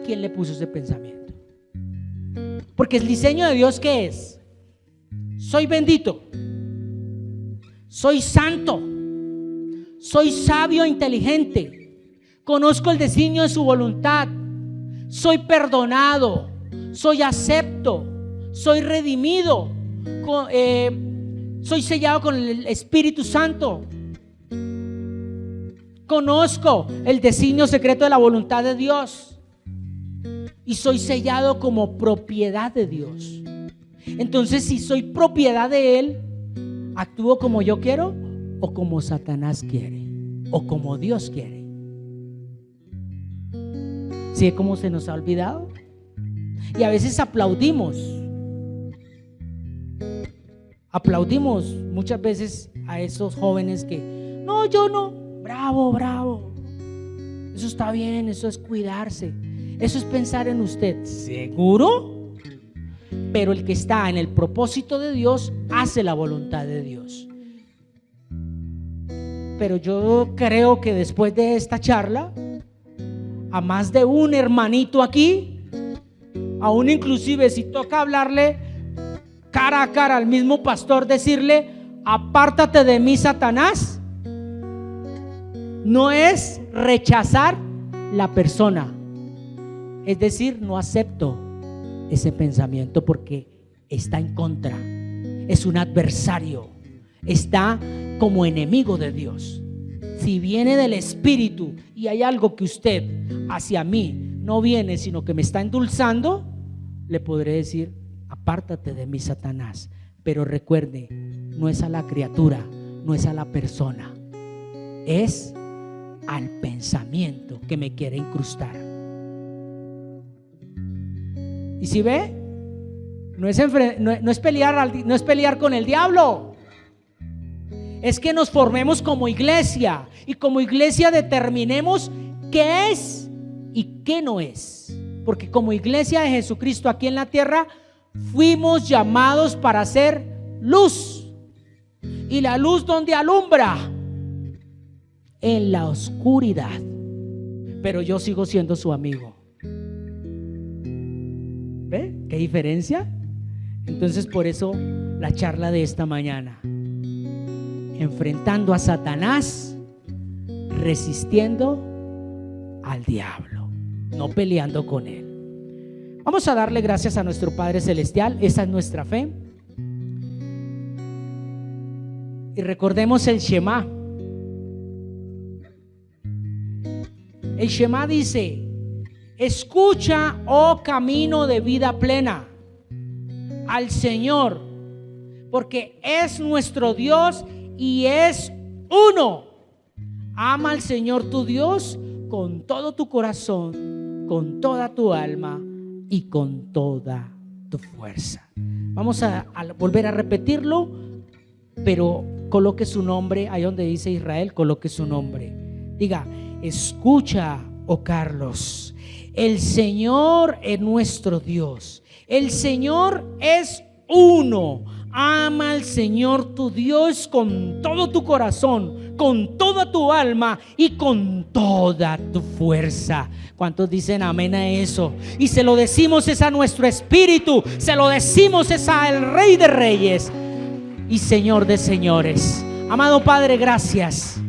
¿quién le puso ese pensamiento? Porque el diseño de Dios, ¿qué es? Soy bendito, soy santo, soy sabio e inteligente, conozco el designio de su voluntad, soy perdonado, soy acepto, soy redimido, soy sellado con el Espíritu Santo. Conozco el designio secreto de la voluntad de Dios y soy sellado como propiedad de Dios. Entonces, si soy propiedad de Él, ¿actúo como yo quiero o como Satanás quiere o como Dios quiere? ¿Sí? ¿Cómo se nos ha olvidado? Y a veces aplaudimos aplaudimos muchas veces a esos jóvenes que, no, yo no, bravo, bravo. Eso está bien, eso es cuidarse, eso es pensar en usted. ¿Seguro? Pero el que está en el propósito de Dios hace la voluntad de Dios. Pero yo creo que después de esta charla, a más de un hermanito aquí, aún inclusive si toca hablarle cara a cara al mismo pastor, decirle: apártate de mí, Satanás, no es rechazar la persona, es decir, no acepto ese pensamiento porque está en contra, es un adversario, está como enemigo de Dios. Si viene del Espíritu y hay algo que usted hacia mí no viene, sino que me está endulzando, le podré decir: apártate de mí, Satanás. Pero recuerde, no es a la criatura, no es a la persona, es al pensamiento que me quiere incrustar. Y si ve, no es pelear con el diablo, es que nos formemos como iglesia y como iglesia determinemos qué es y qué no es. Porque como iglesia de Jesucristo aquí en la tierra fuimos llamados para ser luz. ¿Y la luz dónde alumbra? En la oscuridad. Pero yo sigo siendo su amigo. ¿Ve? ¿Qué diferencia? Entonces por eso la charla de esta mañana: enfrentando a Satanás, resistiendo al diablo, no peleando con él. Vamos a darle gracias a nuestro Padre Celestial. Esa es nuestra fe. Y recordemos el Shema. El Shema dice: escucha, oh camino de vida plena, al Señor, porque es nuestro Dios y es uno. Ama al Señor tu Dios con todo tu corazón, con toda tu alma y con toda tu fuerza. Vamos a volver a repetirlo, pero coloque su nombre ahí donde dice Israel, coloque su nombre. Diga: escucha, oh Carlos, el Señor es nuestro Dios, el Señor es uno. Ama al Señor tu Dios con todo tu corazón, con toda tu alma y con toda tu fuerza. ¿Cuántos dicen amén a eso? Y se lo decimos es a nuestro espíritu, se lo decimos es al Rey de Reyes y Señor de señores. Amado Padre, gracias,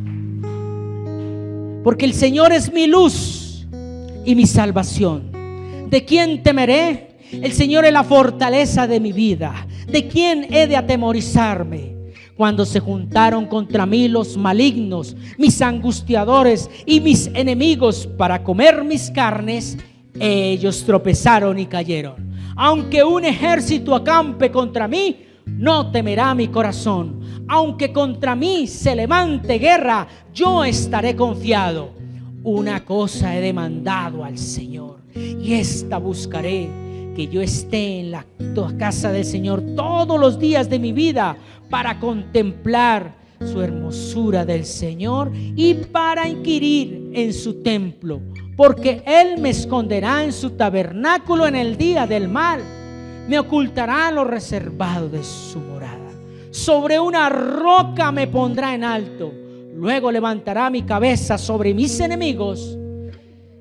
porque el Señor es mi luz y mi salvación. ¿De quién temeré? El Señor es la fortaleza de mi vida. ¿De quién he de atemorizarme? Cuando se juntaron contra mí los malignos, mis angustiadores y mis enemigos para comer mis carnes, ellos tropezaron y cayeron. Aunque un ejército acampe contra mí, no temerá mi corazón. Aunque contra mí se levante guerra, yo estaré confiado. Una cosa he demandado al Señor, y esta buscaré: que yo esté en la casa del Señor todos los días de mi vida, para contemplar su hermosura del Señor y para inquirir en su templo, porque Él me esconderá en su tabernáculo en el día del mal, me ocultará lo reservado de su morada. Sobre una roca me pondrá en alto, luego levantará mi cabeza sobre mis enemigos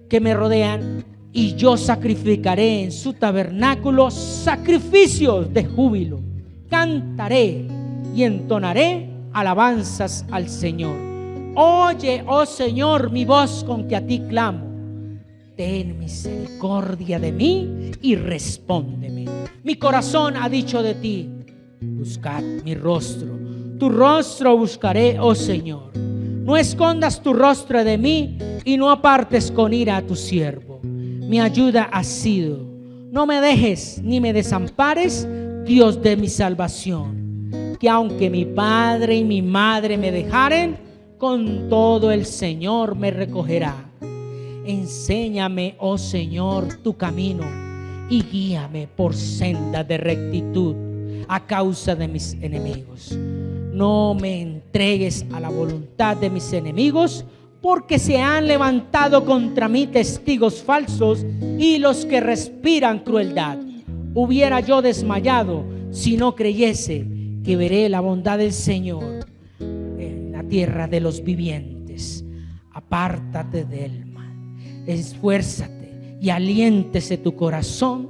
que me rodean, y yo sacrificaré en su tabernáculo sacrificios de júbilo. Cantaré y entonaré alabanzas al Señor. Oye, oh Señor, mi voz con que a ti clamo. Ten misericordia de mí y respóndeme. Mi corazón ha dicho de ti: buscad mi rostro. Tu rostro buscaré, oh Señor. No escondas tu rostro de mí y no apartes con ira a tu siervo. Mi ayuda has sido. No me dejes ni me desampares, Dios de mi salvación. Que aunque mi padre y mi madre me dejaren, con todo el Señor me recogerá. Enséñame, oh Señor, tu camino y guíame por senda de rectitud, a causa de mis enemigos. No me entregues a la voluntad de mis enemigos, porque se han levantado contra mí testigos falsos y los que respiran crueldad. Hubiera yo desmayado si no creyese que veré la bondad del Señor en la tierra de los vivientes. Apártate del mal, esfuérzate y aliéntese tu corazón.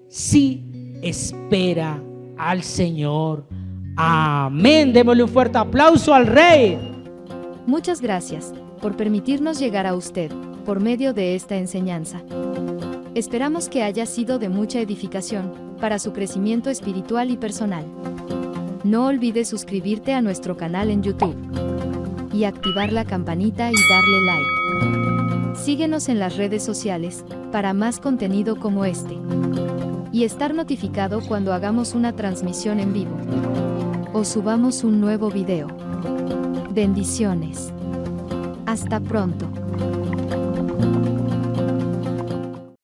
Sí, espera al Señor. Amén. Démosle un fuerte aplauso al Rey. Muchas gracias por permitirnos llegar a usted por medio de esta enseñanza. Esperamos que haya sido de mucha edificación para su crecimiento espiritual y personal. No olvides suscribirte a nuestro canal en YouTube y activar la campanita y darle like. Síguenos en las redes sociales para más contenido como este y estar notificado cuando hagamos una transmisión en vivo o subamos un nuevo video. Bendiciones. Hasta pronto.